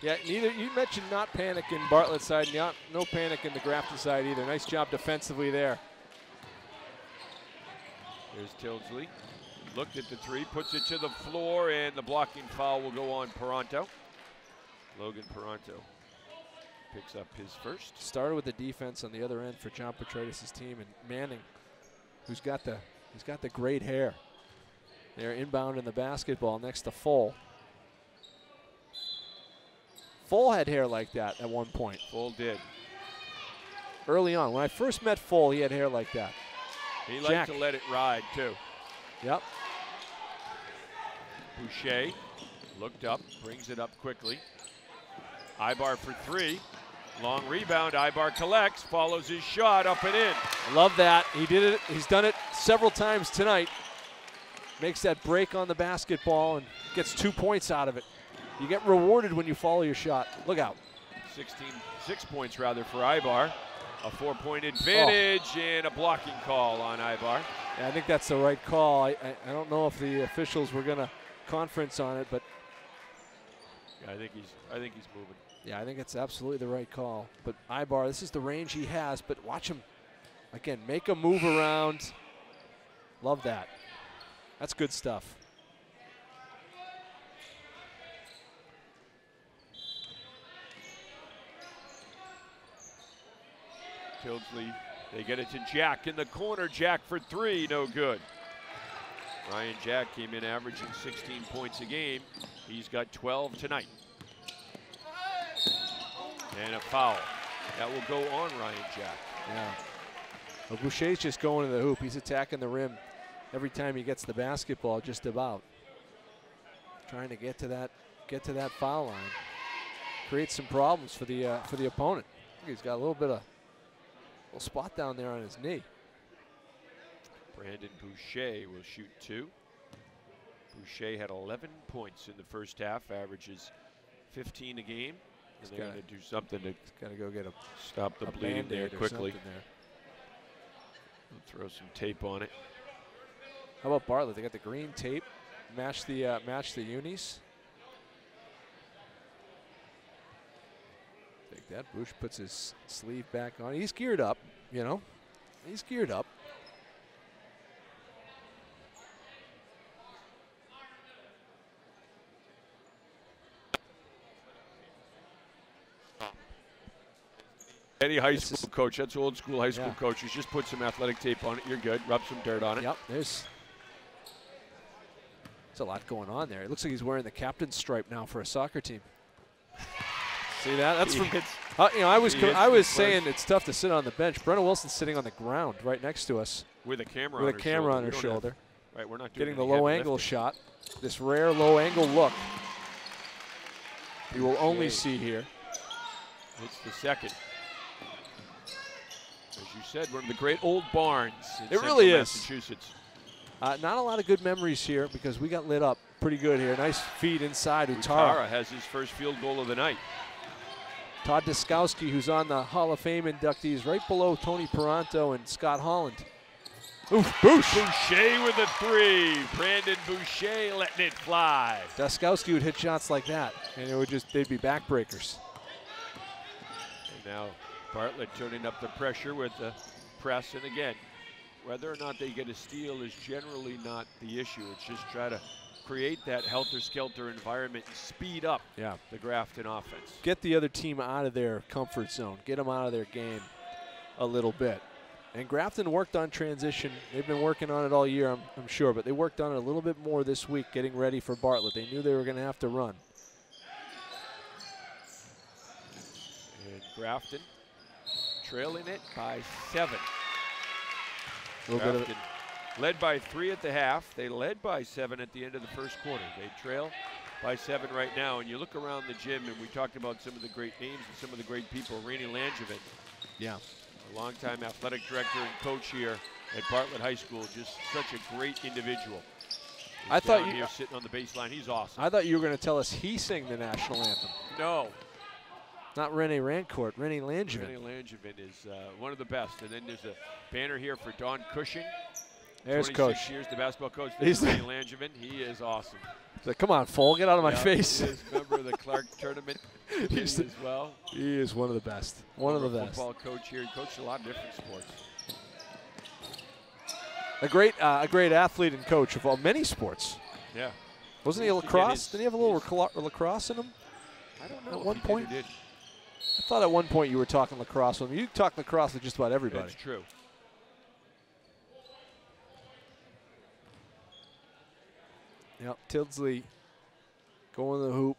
Yeah, neither. You mentioned not panic in Bartlett's side, no panic in the Grafton side either. Nice job defensively there. There's Tilsley. Looked at the three, puts it to the floor, and the blocking foul will go on Peranto. Logan Peranto picks up his first. Started with the defense on the other end for John Petraitis' team, and Manning, he's got the great hair. They're inbound in the basketball next to Full. Full had hair like that at one point. Full did. Early on, when I first met Full, he had hair like that. He liked to let it ride too. Yep. Boucher looked up, brings it up quickly. Ibar for three. Long rebound. Ibar collects, follows his shot up and in. I love that. He did it. He's done it several times tonight. Makes that break on the basketball and gets 2 points out of it. You get rewarded when you follow your shot. Look out. 6 points rather for Ibar. A 4-point advantage and a blocking call on Ibar. Yeah, I think that's the right call. I don't know if the officials were going to conference on it, but yeah, I think he's moving. Yeah, I think it's absolutely the right call. But Ibar, this is the range he has, but watch him again make a move around. Love that. That's good stuff. Tilsley, they get it to Jack in the corner. Jack for three, no good. Ryan Jack came in averaging 16 points a game. He's got 12 tonight. And a foul. That will go on Ryan Jack. Yeah. Well, Boucher's just going to the hoop. He's attacking the rim every time he gets the basketball, just about. Trying to get to that foul line. Creates some problems for the opponent. I think he's got a little bit of little spot down there on his knee. Brandon Boucher will shoot two. Boucher had 11 points in the first half, averages 15 a game. And they're going to do something to gotta go get stop the bleeding there quickly. There. Throw some tape on it. How about Bartlett? They got the green tape. Match the unis. Take that. Bush puts his sleeve back on. He's geared up, you know. He's geared up. Any high school coach, that's old school high school coaches, just put some athletic tape on it, you're good. Rub some dirt on it. Yep, there's a lot going on there. It looks like he's wearing the captain's stripe now for a soccer team. See that? That's from, you know, I was saying it's tough to sit on the bench. Brenna Wilson's sitting on the ground right next to us. With a camera on her shoulder. Right, we're not doing getting the low angle shot. This rare low angle look. You will only see here. It's the second. As you said, one of the great old barns in Central Massachusetts. Not a lot of good memories here because we got lit up pretty good here. Nice feed inside. Utara has his first field goal of the night. Todd Diskowski, who's on the Hall of Fame inductees, right below Tony Peranto and Scott Holland. Oof, Bouch. Boucher with a three. Brandon Boucher letting it fly. Diskowski would hit shots like that, and they'd be backbreakers. And now Bartlett turning up the pressure with the press, and again, whether or not they get a steal is generally not the issue. It's just try to create that helter-skelter environment and speed up the Grafton offense. Get the other team out of their comfort zone. Get them out of their game a little bit. And Grafton worked on transition. They've been working on it all year, I'm sure, but they worked on it a little bit more this week getting ready for Bartlett. They knew they were going to have to run. And Grafton trailing it by 7. Grafton led by 3 at the half. They led by 7 at the end of the first quarter. They trail by 7 right now. And you look around the gym, and we talked about some of the great names and some of the great people. Rainey Langevin, a longtime athletic director and coach here at Bartlett High School. Just such a great individual. I thought you here sitting on the baseline. He's awesome. I thought you were going to tell us he sang the national anthem. No. Not Rene Rancourt, Rene Langevin. Rene Langevin is one of the best. And then there's a banner here for Don Cushing. There's 26 Coach. years, the basketball coach. He's Rene Langevin. He is awesome. Come on, Foal, get out of my Yeah, face. He is a member of the Clark tournament committee as well. He is one of the best. One of the best. Football coach here. He coached a lot of different sports. A great athlete and coach of many sports. Yeah. Wasn't he a lacrosse? Didn't he have a little lacrosse in him? I don't know. At if one he point? did. I thought at one point you were talking lacrosse with him. You talk lacrosse with just about everybody. That's true. Yep, Tildesley going to the hoop.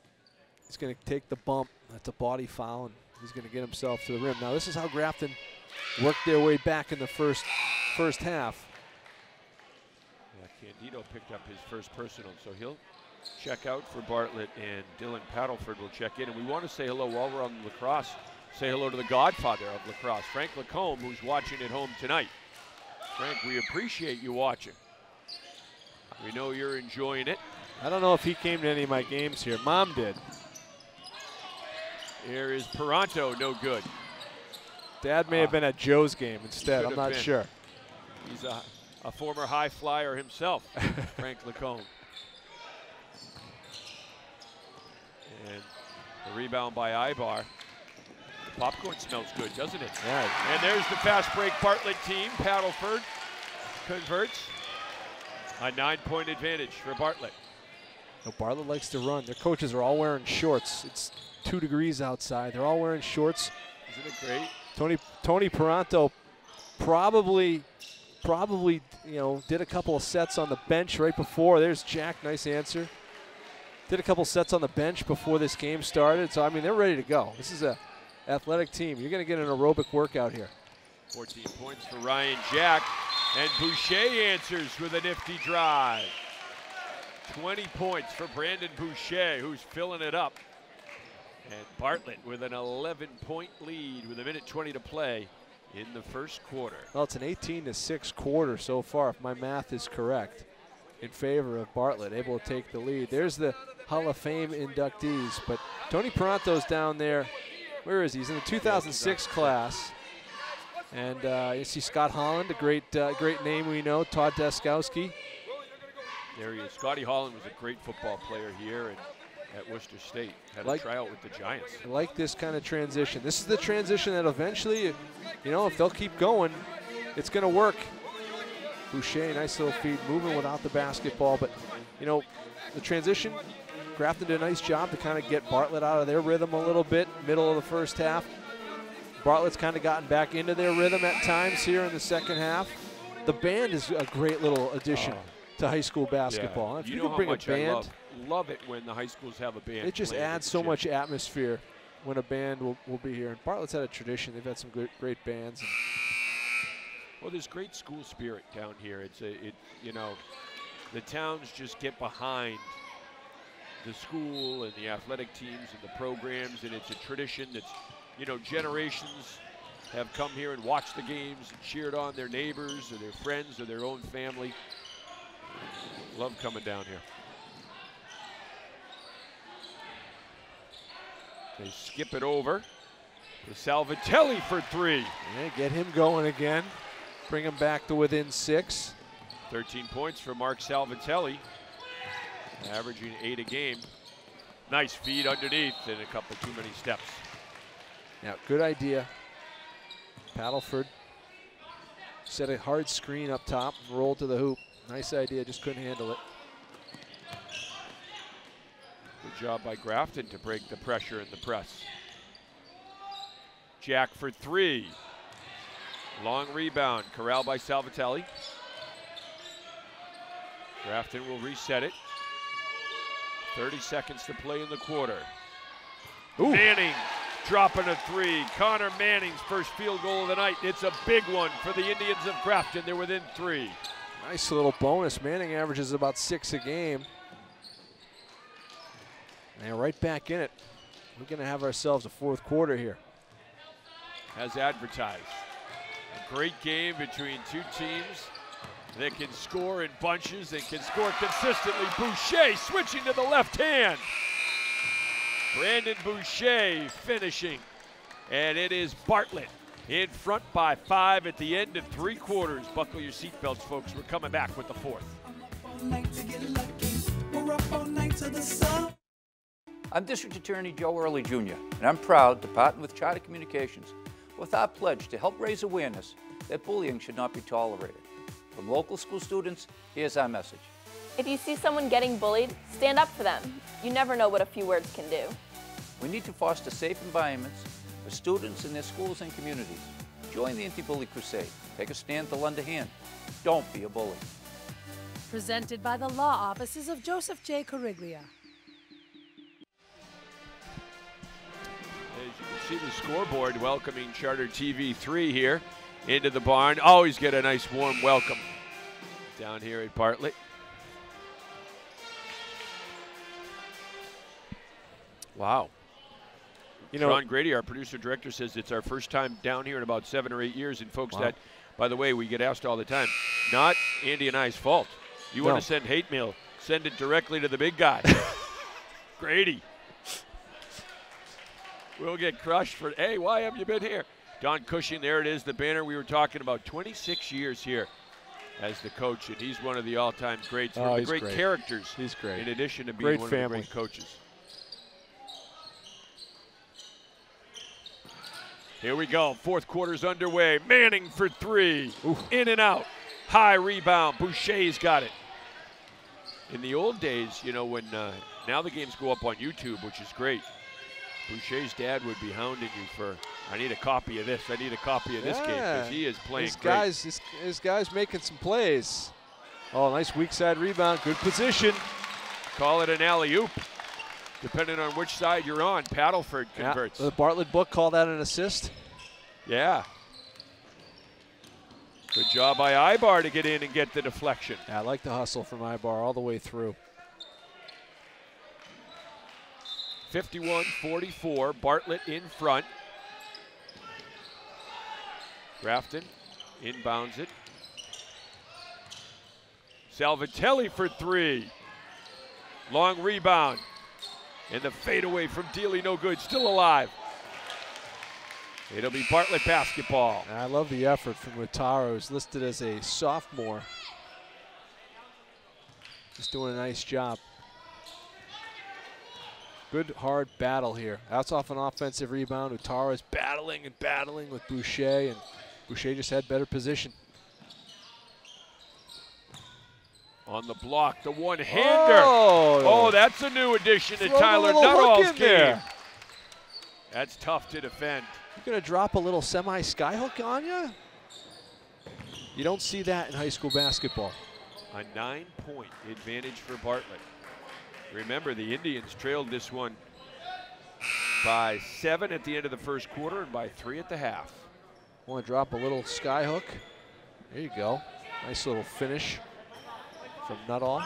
He's going to take the bump. That's a body foul, and he's going to get himself to the rim. Now, this is how Grafton worked their way back in the first half. Yeah, Candido picked up his first personal, so he'll check out for Bartlett, and Dylan Paddleford will check in. And we want to say hello while we're on lacrosse. Say hello to the godfather of lacrosse, Frank Lacombe, who's watching at home tonight. Frank, we appreciate you watching. We know you're enjoying it. I don't know if he came to any of my games here. Mom did. Here is Peranto, no good. Dad may have been at Joe's game instead. I'm not sure. He's a former high flyer himself, Frank Lacombe. And the rebound by Ibar. The popcorn smells good, doesn't it? Right. And there's the fast break Bartlett team. Paddleford converts. A 9-point advantage for Bartlett. No, Bartlett likes to run. Their coaches are all wearing shorts. It's 2 degrees outside. They're all wearing shorts. Isn't it great? Tony Peranto probably did a couple of sets on the bench right before. There's Jack, nice answer. Did a couple sets on the bench before this game started. So, I mean, they're ready to go. This is a athletic team. You're going to get an aerobic workout here. 14 points for Ryan Jack. And Boucher answers with a nifty drive. 20 points for Brandon Boucher, who's filling it up. And Bartlett with an 11-point lead with 1:20 to play in the first quarter. Well, it's an 18-6 quarter so far, if my math is correct, in favor of Bartlett, able to take the lead. There's the Hall of Fame inductees, but Tony Peranto's down there. Where is he? He's in the 2006 class. And you see Scott Holland, a great name we know, Todd Deskowski. There he is. Scotty Holland was a great football player here at Worcester State. Had a tryout with the Giants. I like this kind of transition. This is the transition that eventually, if they'll keep going, it's going to work. Boucher, nice little feed, moving without the basketball. But, the transition, Grafton did a nice job to kind of get Bartlett out of their rhythm a little bit, middle of the first half. Bartlett's kind of gotten back into their rhythm at times here in the second half. The band is a great little addition to high school basketball. Yeah. If you can bring a band, I love it when the high schools have a band. It just adds so much atmosphere when a band will be here. And Bartlett's had a tradition. They've had some great bands. Well, there's great school spirit down here. The towns just get behind the school and the athletic teams and the programs, and it's a tradition that's, generations have come here and watched the games and cheered on their neighbors or their friends or their own family. Love coming down here. They skip it over to Salvatelli for 3. Yeah, get him going again. Bring him back to within 6. 13 points for Mark Salvatelli, averaging 8 a game. Nice feed underneath and a couple too many steps. Yeah, good idea. Paddleford set a hard screen up top and rolled to the hoop. Nice idea, just couldn't handle it. Good job by Grafton to break the pressure in the press. Jack for 3. Long rebound, corralled by Salvatelli. Grafton will reset it. 30 seconds to play in the quarter. Ooh. Manning dropping a 3. Connor Manning's first field goal of the night. It's a big one for the Indians of Grafton. They're within 3. Nice little bonus. Manning averages about 6 a game. And right back in it. We're going to have ourselves a fourth quarter here. As advertised. A great game between two teams that can score in bunches and can score consistently. Boucher switching to the left hand. Brandon Boucher finishing. And it is Bartlett in front by 5 at the end of 3 quarters. Buckle your seatbelts, folks. We're coming back with the fourth. I'm District Attorney Joe Early Jr., and I'm proud to partner with Charter Communications with our pledge to help raise awareness that bullying should not be tolerated. From local school students, here's our message. If you see someone getting bullied, stand up for them. You never know what a few words can do. We need to foster safe environments for students in their schools and communities. Join the Anti-Bully Crusade. Take a stand to lend a hand. Don't be a bully. Presented by the law offices of Joseph J. Coriglia. As you can see the scoreboard welcoming Charter TV 3 here into the barn. Always get a nice warm welcome down here at Bartlett. Wow. You know, Sean Grady, our producer director, says it's our first time down here in about 7 or 8 years. And folks, that, by the way, we get asked all the time, not Andy and I's fault. You want to send hate mail, send it directly to the big guy. Grady. We'll get crushed for, hey, why have you been here? Don Cushing, there it is, the banner we were talking about. 26 years here as the coach, and he's one of the all-time greats. One of the great characters. He's great. In addition to being one of the great coaches. Here we go, fourth quarter's underway. Manning for three, in and out. High rebound, Boucher's got it. In the old days, you know, when now the games go up on YouTube, which is great. Boucher's dad would be hounding you for, I need a copy of this, I need a copy of this game, because he is playing great. His guy's making some plays. Oh, nice weak side rebound, good position. Call it an alley-oop. Depending on which side you're on, Paddleford converts. The Bartlett book called that an assist. Yeah. Good job by Ibar to get in and get the deflection. Yeah, I like the hustle from Ibar all the way through. 51-44, Bartlett in front. Grafton inbounds it. Salvatelli for three. Long rebound. And the fadeaway from Dealey, no good, still alive. It'll be Bartlett basketball. I love the effort from Rutaro, who's listed as a sophomore. Just doing a nice job. Good, hard battle here. That's off an offensive rebound. Rutaro is battling and battling with Boucher, and Boucher just had better position. On the block, the one-hander. Oh, that's a new addition to Tyler Nuttall's game. That's tough to defend. You're going to drop a little semi-skyhook on you? You don't see that in high school basketball. A 9-point advantage for Bartlett. Remember, the Indians trailed this one by 7 at the end of the first quarter and by 3 at the half. Want to drop a little skyhook? There you go. Nice little finish from Nuttall.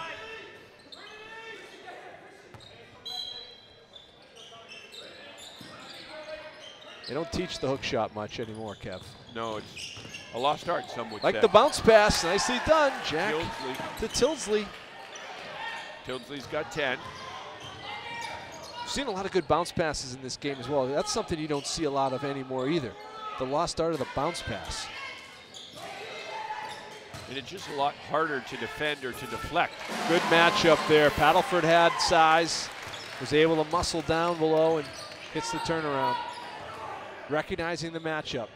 They don't teach the hook shot much anymore, Kev. No, it's a lost art, some would say. Like the bounce pass, nicely done, Jack. Tilsley. To Tilsley. Tilsley's got 10. We've seen a lot of good bounce passes in this game as well. That's something you don't see a lot of anymore either. The lost art of the bounce pass. And it's just a lot harder to defend or to deflect. Good matchup there. Paddleford had size, was able to muscle down below and hits the turnaround. Recognizing the matchup.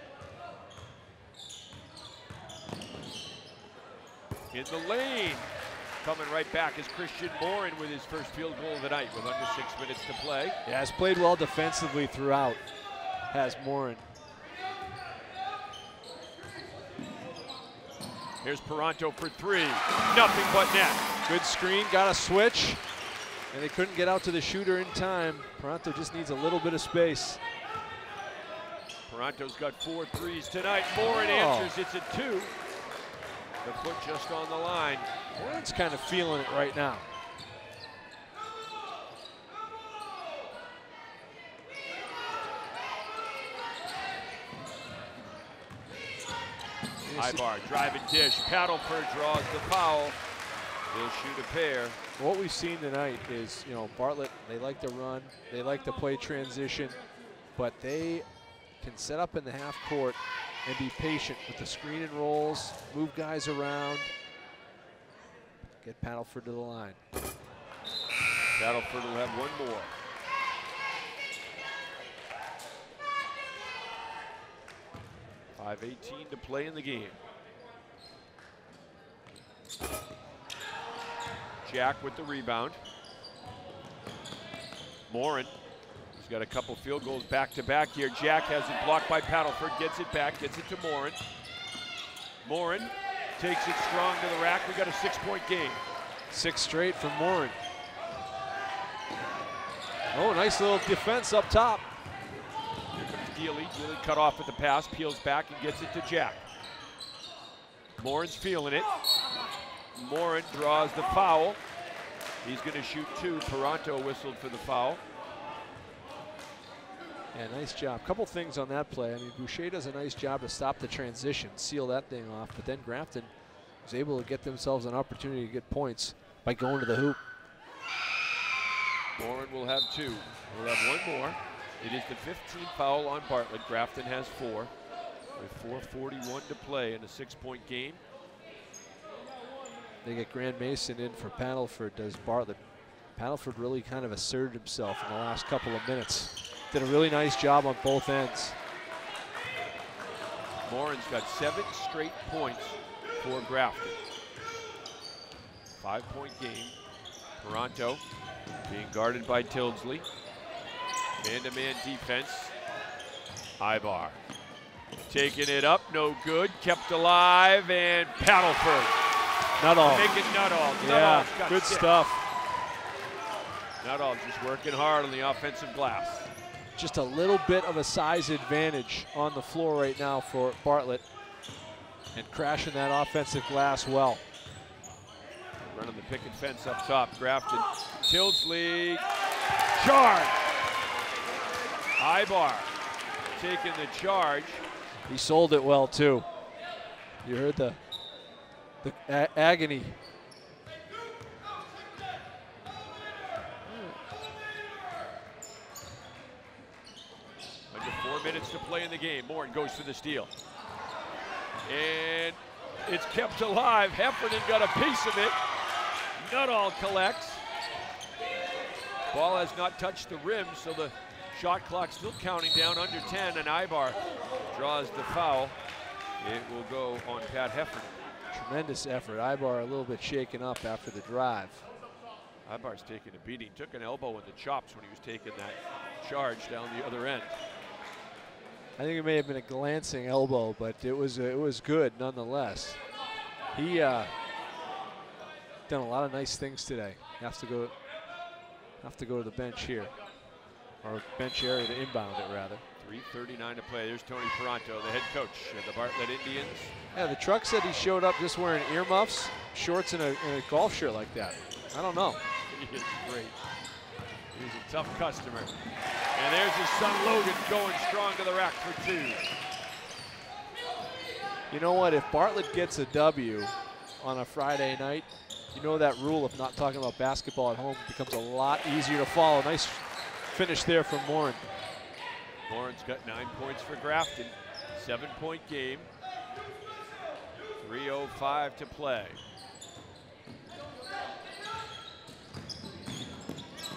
In the lane. Coming right back is Christian Morin with his first field goal of the night with under 6 minutes to play. Yeah, has played well defensively throughout, has Morin. Here's Paranto for three. Nothing but net. Good screen, got a switch, and they couldn't get out to the shooter in time. Paranto just needs a little bit of space. Paranto's got 4 threes tonight. Morin answers, it's a 2. The foot just on the line. Morin's kind of feeling it right now. Ibar, drive and dish. Paddleford draws the foul. He'll shoot a pair. What we've seen tonight is, you know, Bartlett, they like to run, they like to play transition, but they can set up in the half court and be patient with the screen and rolls, move guys around. get Paddleford to the line. Paddleford will have one more. .5:18 to play in the game. Jack with the rebound. Morin. He's got a couple field goals back-to-back here. Jack has it blocked by Paddleford, gets it back, gets it to Morin. Morin takes it strong to the rack. We got a 6-point game. 6 straight from Morin. Oh, nice little defense up top. Here comes Geely. Geely cut off at the pass, peels back and gets it to Jack. Morin's feeling it. Morin draws the foul. He's going to shoot 2. Paranto whistled for the foul. Yeah, nice job. Couple things on that play. I mean, Boucher does a nice job to stop the transition, seal that thing off, but then Grafton was able to get themselves an opportunity to get points by going to the hoop. Morin will have 2. We'll have one more. It is the 15th foul on Bartlett. Grafton has 4. With 4:41 to play in a 6-point game. They get Grand Mason in for Paddleford, does Bartlett. Paddleford really kind of asserted himself in the last couple of minutes. Did a really nice job on both ends. Morin's got 7 straight points for Grafton. 5-point game. Paranto being guarded by Tildesley. Man-to-man defense. Ibar taking it up, no good. Kept alive, and Paddleford. Nuttall. Make it Nuttall. Yeah, got good 6. stuff. Nuttall just working hard on the offensive glass. Just a little bit of a size advantage on the floor right now for Bartlett, and crashing that offensive glass well. Running the picket fence up top. Grafton. Tildesley. Charge. Ibar taking the charge. He sold it well too. You heard the agony. Under 4 minutes to play in the game. Morin goes for the steal. And it's kept alive. Heffernan got a piece of it. Nuttall collects. Ball has not touched the rim, so the shot clock still counting down under 10, and Ibar draws the foul. It will go on Pat Heffernan. Tremendous effort. Ibar a little bit shaken up after the drive. Ibar's taking a beating. Took an elbow in the chops when he was taking that charge down the other end. I think it may have been a glancing elbow, but it was good nonetheless. He done a lot of nice things today. Have to go to the bench here, or bench area to inbound it rather. 3:39 to play. There's Tony Paranto, the head coach of the Bartlett Indians. Yeah, the truck said he showed up just wearing earmuffs, shorts, and a golf shirt like that. I don't know. He is great. He's a tough customer. And there's his son Logan going strong to the rack for 2. You know what? If Bartlett gets a W on a Friday night, you know that rule of not talking about basketball at home becomes a lot easier to follow. Nice finish there from Morin. Morin's got 9 points for Grafton. 7-point game. 3:05 to play.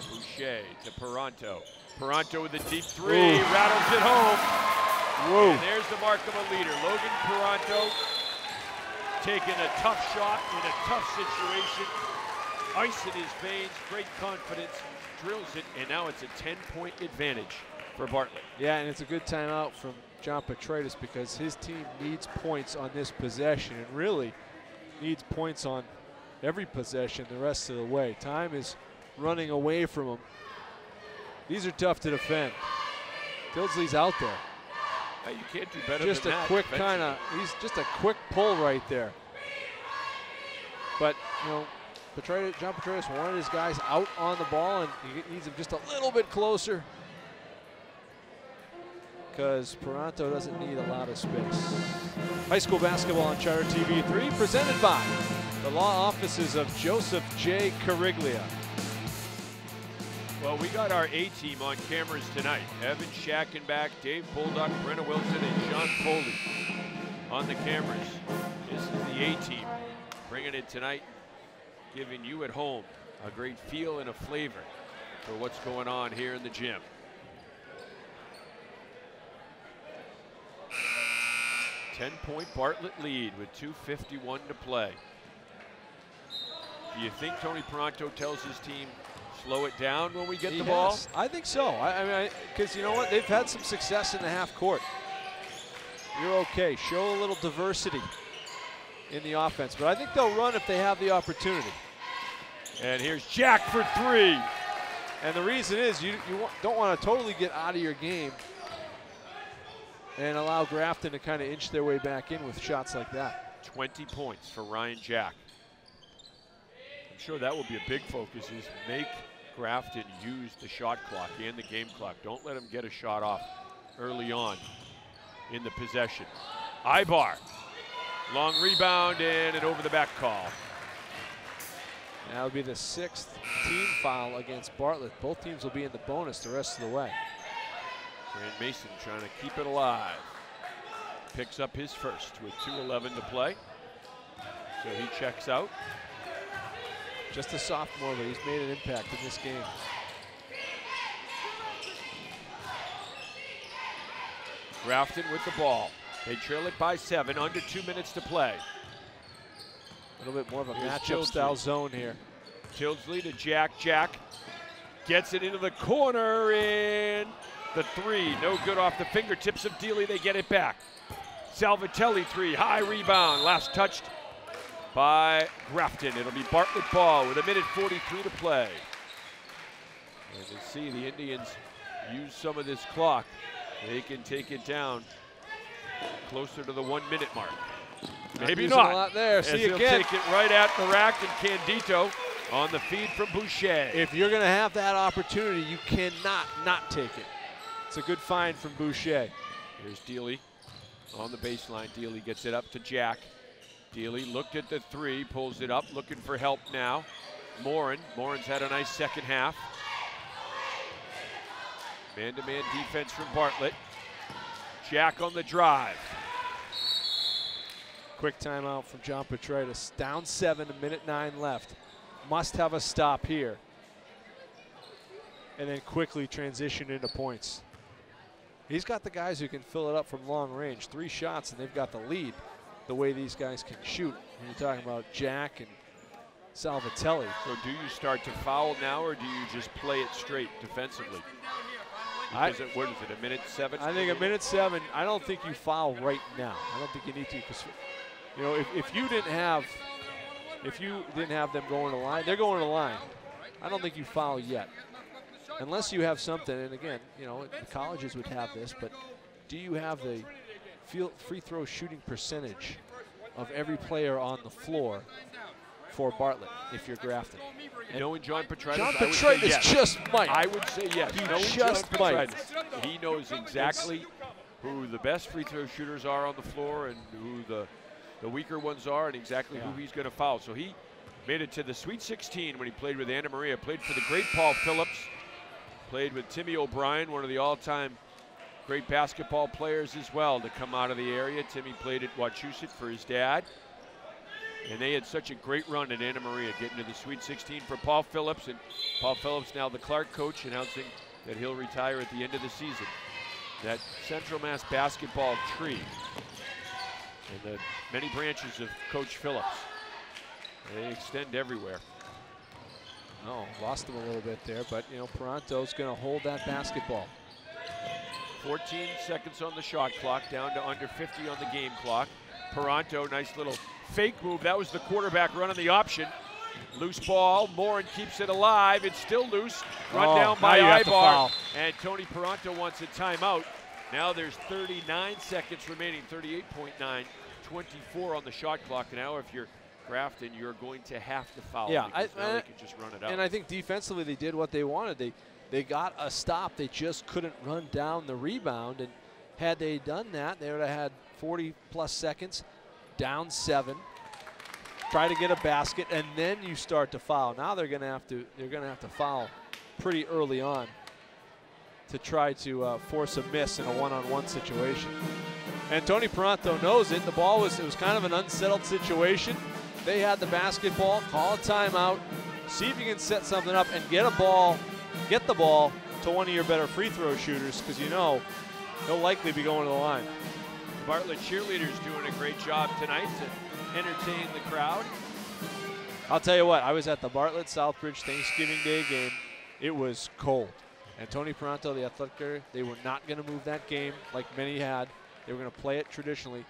Boucher to Paranto. Paranto with a deep 3, Ooh. rattles it home. Whoa. And there's the mark of a leader. Logan Paranto taking a tough shot in a tough situation. Ice in his veins, great confidence, drills it, and now it's a 10-point advantage for Bartlett. Yeah, and it's a good timeout from John Petraitis because his team needs points on this possession and really needs points on every possession the rest of the way. Time is running away from him. These are tough to defend. Tildesley's out there. You can't do better Just than a that. quick kind of, he's just a quick pull right there. But, you know, John Petraitis wanted his guys out on the ball, and he needs them just a little bit closer because Paranto doesn't need a lot of space. High school basketball on Charter TV 3, presented by the law offices of Joseph J. Cariglia. Well, we got our A-team on cameras tonight. Evan Schackenbach, Dave Bulldog, Brenna Wilson, and Sean Foley on the cameras. This is the A-team bringing it tonight giving you at home a great feel and a flavor for what's going on here in the gym. Ten-point Bartlett lead with 2:51 to play. Do you think Tony Peranto tells his team, slow it down when we get the ball? I think so. I mean, because you know what? They've had some success in the half court. You're okay. Show a little diversity in the offense, but I think they'll run if they have the opportunity. And here's Jack for three. And the reason is you don't want to totally get out of your game and allow Grafton to kind of inch their way back in with shots like that. 20 points for Ryan Jack. I'm sure that will be a big focus, is make Grafton use the shot clock and the game clock. Don't let them get a shot off early on in the possession. Ibar, long rebound and an over the back call. That would be the 6th team foul against Bartlett. Both teams will be in the bonus the rest of the way. Grant Mason trying to keep it alive. Picks up his first with 2:11 to play. So he checks out. Just a sophomore, but he's made an impact in this game. Grafton with the ball. They trail it by 7, under 2 minutes to play. A little bit more of a matchup style zone here. Tildesley to Jack. Jack gets it into the corner, and the three, no good off the fingertips of Dealey. They get it back. Salvatelli three, high rebound, last touched by Grafton. It'll be Bartlett ball with 1:43 to play. And you see the Indians use some of this clock. They can take it down closer to the 1 minute mark. Maybe not. A lot there. See he'll again. take it right at the rack, and Candito on the feed from Boucher. If you're going to have that opportunity, you cannot not take it. It's a good find from Boucher. Here's Dealey on the baseline. Dealey gets it up to Jack. Dealey looked at the three, pulls it up, looking for help now. Morin's had a nice second half. Man-to-man defense from Bartlett. Jack on the drive. Quick timeout from John Petraitis. Down 7, 1:09 left. Must have a stop here. And then quickly transition into points. He's got the guys who can fill it up from long range. 3 shots and they've got the lead the way these guys can shoot. And you're talking about Jack and Salvatelli. So do you start to foul now, or do you just play it straight defensively? What is it, 1:07? I think 1:07. I don't think you foul right now. I don't think you need to, because you know, if you didn't have them going to the line, they're going to the line. I don't think you foul yet, unless you have something. And again, you know, the colleges would have this, but do you have the free throw shooting percentage of every player on the floor for Bartlett if you're Grafton? Knowing John Petraitis, John Petraitis yes. just might. I would say yes. He Knowing just John might. Petraitis, he knows exactly who the best free throw shooters are on the floor and who the weaker ones are, and exactly who he's going to foul. So he made it to the Sweet 16 when he played with Anna Maria, played for the great Paul Phillips, played with Timmy O'Brien, one of the all-time great basketball players as well to come out of the area. Timmy played at Wachusett for his dad. And they had such a great run at Anna Maria, getting to the Sweet 16 for Paul Phillips. And Paul Phillips, now the Clark coach, announcing that he'll retire at the end of the season. That Central Mass basketball tree and the many branches of Coach Phillips, they extend everywhere. Oh, lost him a little bit there, but you know, Peranto's going to hold that basketball. 14 seconds on the shot clock, down to under 50 on the game clock. Peranto, nice little fake move. That was the quarterback running the option. Loose ball. Morin keeps it alive. It's still loose. Run down by Ibar. And Tony Peranto wants a timeout. Now there's 39 seconds remaining. 38.9. 24 on the shot clock. Now if you're Grafton, you're going to have to foul. Yeah, because now they can just run it out. And I think defensively they did what they wanted. They got a stop. They just couldn't run down the rebound. And had they done that, they would have had 40-plus seconds, down 7. Try to get a basket, and then you start to foul. Now they're going to have to foul pretty early on to try to force a miss in a one-on-one situation. And Tony Peranto knows it. The ball was kind of an unsettled situation. they had the basketball, call a timeout, see if you can set something up and get the ball to one of your better free throw shooters, because you know he'll likely be going to the line. Bartlett cheerleaders doing a great job tonight to entertain the crowd. I'll tell you what, I was at the Bartlett Southbridge Thanksgiving Day game. It was cold. And Tony Peranto, the athletic director, they were not going to move that game like many had. They were going to play it traditionally.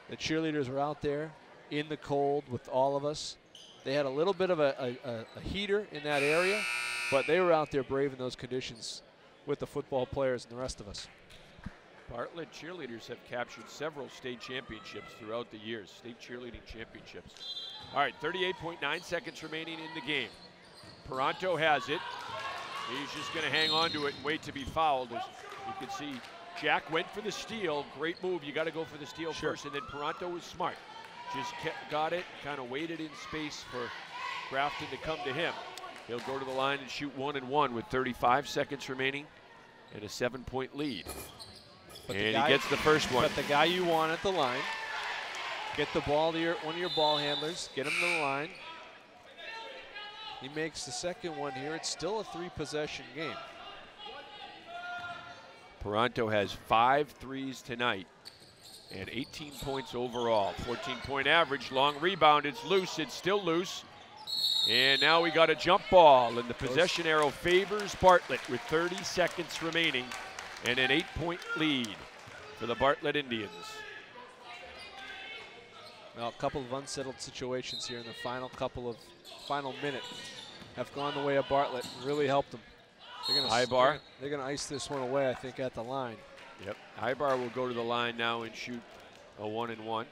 The cheerleaders were out there in the cold with all of us. They had a little bit of a heater in that area, but they were out there braving those conditions with the football players and the rest of us. Bartlett cheerleaders have captured several state championships throughout the years, state cheerleading championships. All right, 38.9 seconds remaining in the game. Peranto has it. He's just going to hang on to it and wait to be fouled. As you can see, Jack went for the steal. Great move. You got to go for the steal first, and then Peranto was smart. Just got it, kind of waited in space for Grafton to come to him. He'll go to the line and shoot 1 and 1 with 35 seconds remaining and a 7-point lead. And he gets the first one. But the guy you want at the line, get the ball to one of your ball handlers, get him to the line. He makes the second one here. It's still a 3-possession game. Peranto has 5 threes tonight and 18 points overall. 14-point average, long rebound. It's loose, it's still loose. And now we got a jump ball, and the possession arrow favors Bartlett with 30 seconds remaining and an 8-point lead for the Bartlett Indians. Well, a couple of unsettled situations here in the final minute have gone the way of Bartlett and really helped them. They're gonna ice this one away, I think, at the line. Yep, Ibar will go to the line now and shoot a 1 and 1.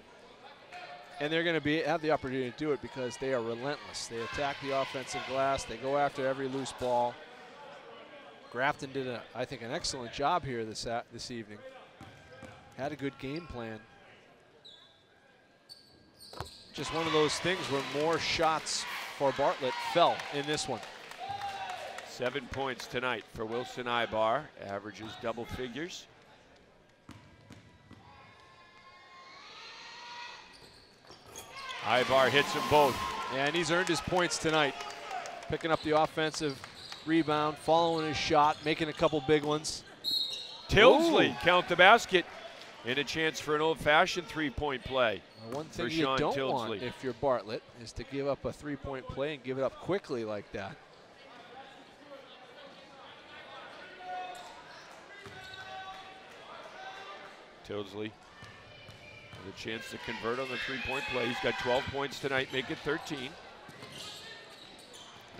And they're going to have the opportunity to do it because they are relentless. They attack the offensive glass. They go after every loose ball. Grafton did, I think, an excellent job here this evening. Had a good game plan. Just one of those things where more shots for Bartlett fell in this one. 7 points tonight for Wilson Ibar. Averages double figures. Ibar hits them both. And he's earned his points tonight. Picking up the offensive rebound, following his shot, making a couple big ones. Tilsley count the basket. And a chance for an old-fashioned 3-point play. One thing you don't want if you're Bartlett is to give up a 3-point play and give it up quickly like that. Tilsley with a chance to convert on the 3-point play. He's got 12 points tonight, make it 13.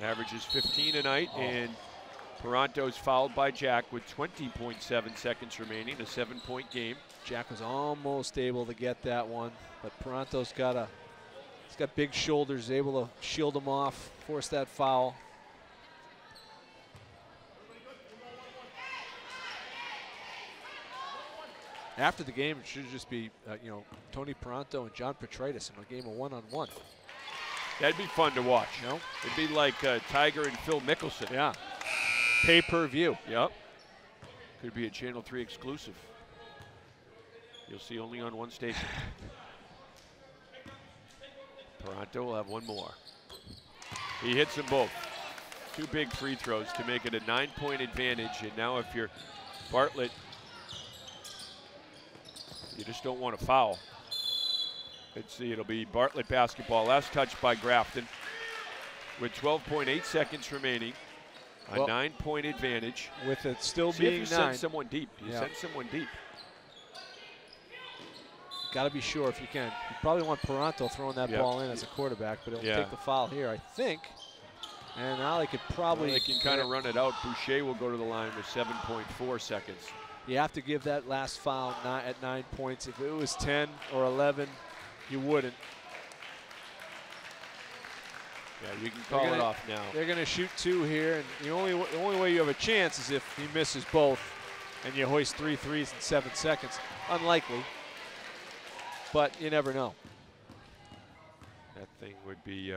Averages 15 tonight, and Peranto's fouled by Jack with 20.7 seconds remaining, a 7-point game. Jack was almost able to get that one, but Peranto's got big shoulders, able to shield him off, force that foul. After the game, it should just be, Tony Peranto and John Petraitis in a game of one-on-one. That'd be fun to watch. You know? It'd be like Tiger and Phil Mickelson. Yeah. Pay-per-view. Yep. Could be a Channel 3 exclusive. You'll see only on one station. Peranto will have one more. He hits them both. 2 big free throws to make it a 9-point advantage. And now if you're Bartlett, you just don't want to foul. Let's see, it'll be Bartlett basketball. Last touch by Grafton with 12.8 seconds remaining. A 9-point advantage. With it still see being if you 9. Send someone deep. You send someone deep. Got to be sure if you can. You probably want Peranto throwing that ball in as a quarterback, but he'll take the foul here, I think. And now they could probably. Well, they can kind of run it out. Boucher will go to the line with 7.4 seconds. You have to give that last foul at 9 points. If it was 10 or 11, you wouldn't. Yeah, you can call it off now. They're going to shoot 2 here, and the only way you have a chance is if he misses both and you hoist 3 threes in 7 seconds. Unlikely, but you never know. That thing would be,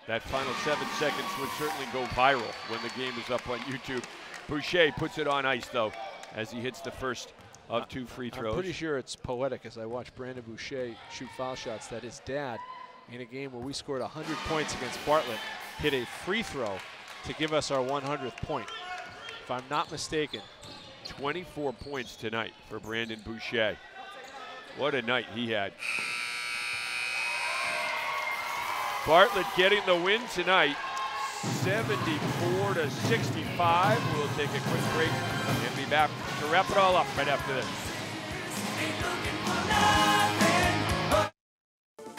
that final 7 seconds would certainly go viral when the game is up on YouTube. Boucher puts it on ice, though, as he hits the first of 2 free throws. I'm pretty sure it's poetic as I watch Brandon Boucher shoot foul shots that his dad in a game where we scored 100 points against Bartlett, hit a free throw to give us our 100th point, if I'm not mistaken. 24 points tonight for Brandon Boucher. What a night he had. Bartlett getting the win tonight, 74-65. We'll take a quick break and be back to wrap it all up right after this.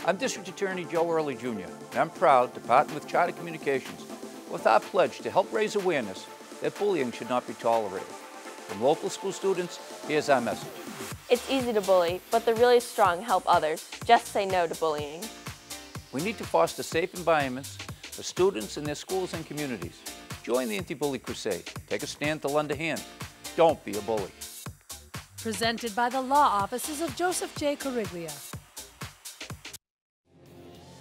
I'm District Attorney Joe Early Jr., and I'm proud to partner with Charter Communications with our pledge to help raise awareness that bullying should not be tolerated. From local school students, here's our message. It's easy to bully, but the really strong help others. Just say no to bullying. We need to foster safe environments for students in their schools and communities. Join the anti-bully crusade. Take a stand to lend a hand. Don't be a bully. Presented by the law offices of Joseph J. Corriglia.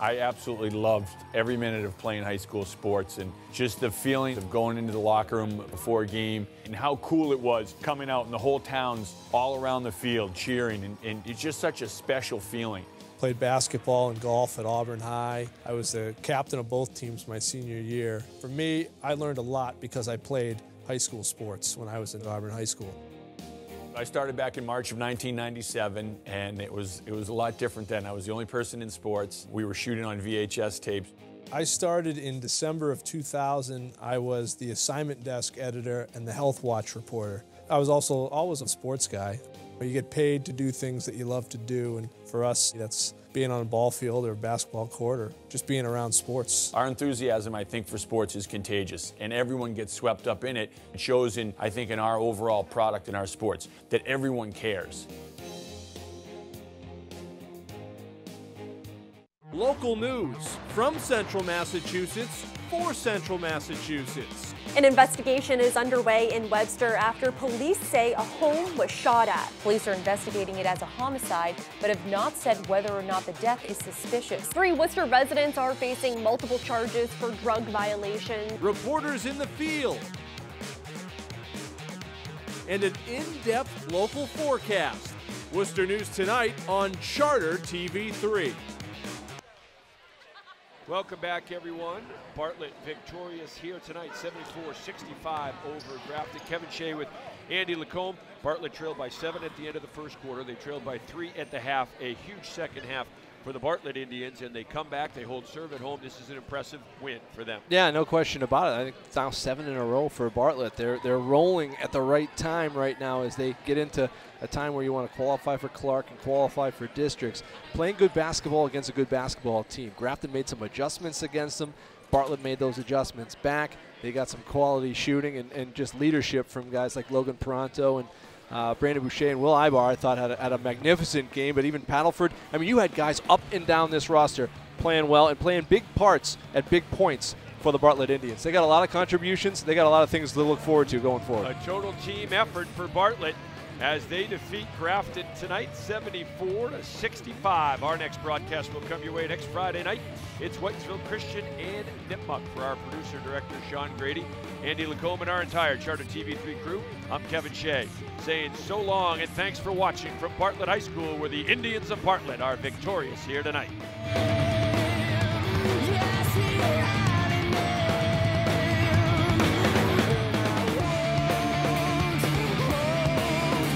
I absolutely loved every minute of playing high school sports and just the feeling of going into the locker room before a game and how cool it was coming out and the whole town's all around the field cheering, and it's just such a special feeling. Played basketball and golf at Auburn High. I was the captain of both teams my senior year. For me, I learned a lot because I played high school sports when I was in Auburn High School. I started back in March of 1997, and it was a lot different then. I was the only person in sports. We were shooting on VHS tapes. I started in December of 2000. I was the assignment desk editor and the Health Watch reporter. I was also always a sports guy. You get paid to do things that you love to do, and for us, that's being on a ball field or a basketball court or just being around sports. Our enthusiasm, I think, for sports is contagious, and everyone gets swept up in it. It shows in, I think, in our overall product in our sports, that everyone cares. Local news from Central Massachusetts for Central Massachusetts. An investigation is underway in Webster after police say a home was shot at. Police are investigating it as a homicide, but have not said whether or not the death is suspicious. 3 Worcester residents are facing multiple charges for drug violation. Reporters in the field. And an in-depth local forecast. Worcester News Tonight on Charter TV3. Welcome back, everyone. Bartlett victorious here tonight, 74-65 over Grafton. Kevin Shea with Andy Lacombe. Bartlett trailed by 7 at the end of the first quarter. They trailed by 3 at the half. A huge second half for the Bartlett Indians, and they come back. They hold serve at home. This is an impressive win for them. Yeah, no question about it. I think it's now 7 in a row for Bartlett. They're rolling at the right time right now as they get into a time where you want to qualify for Clark and qualify for districts. Playing good basketball against a good basketball team. Grafton made some adjustments against them. Bartlett made those adjustments back. They got some quality shooting and just leadership from guys like Logan Peranto and Brandon Boucher and Will Ibar, I thought, had a magnificent game. But even Paddleford, I mean, you had guys up and down this roster playing well and playing big parts at big points for the Bartlett Indians. They got a lot of contributions. They got a lot of things to look forward to going forward. A total team effort for Bartlett as they defeat Grafton tonight, 74-65. Our next broadcast will come your way next Friday night. It's Whitesville Christian and Nipmuc. For our producer-director, Sean Grady, Andy Lacombe, and our entire Charter TV3 crew, I'm Kevin Shea, saying so long and thanks for watching from Bartlett High School, where the Indians of Bartlett are victorious here tonight. Yes,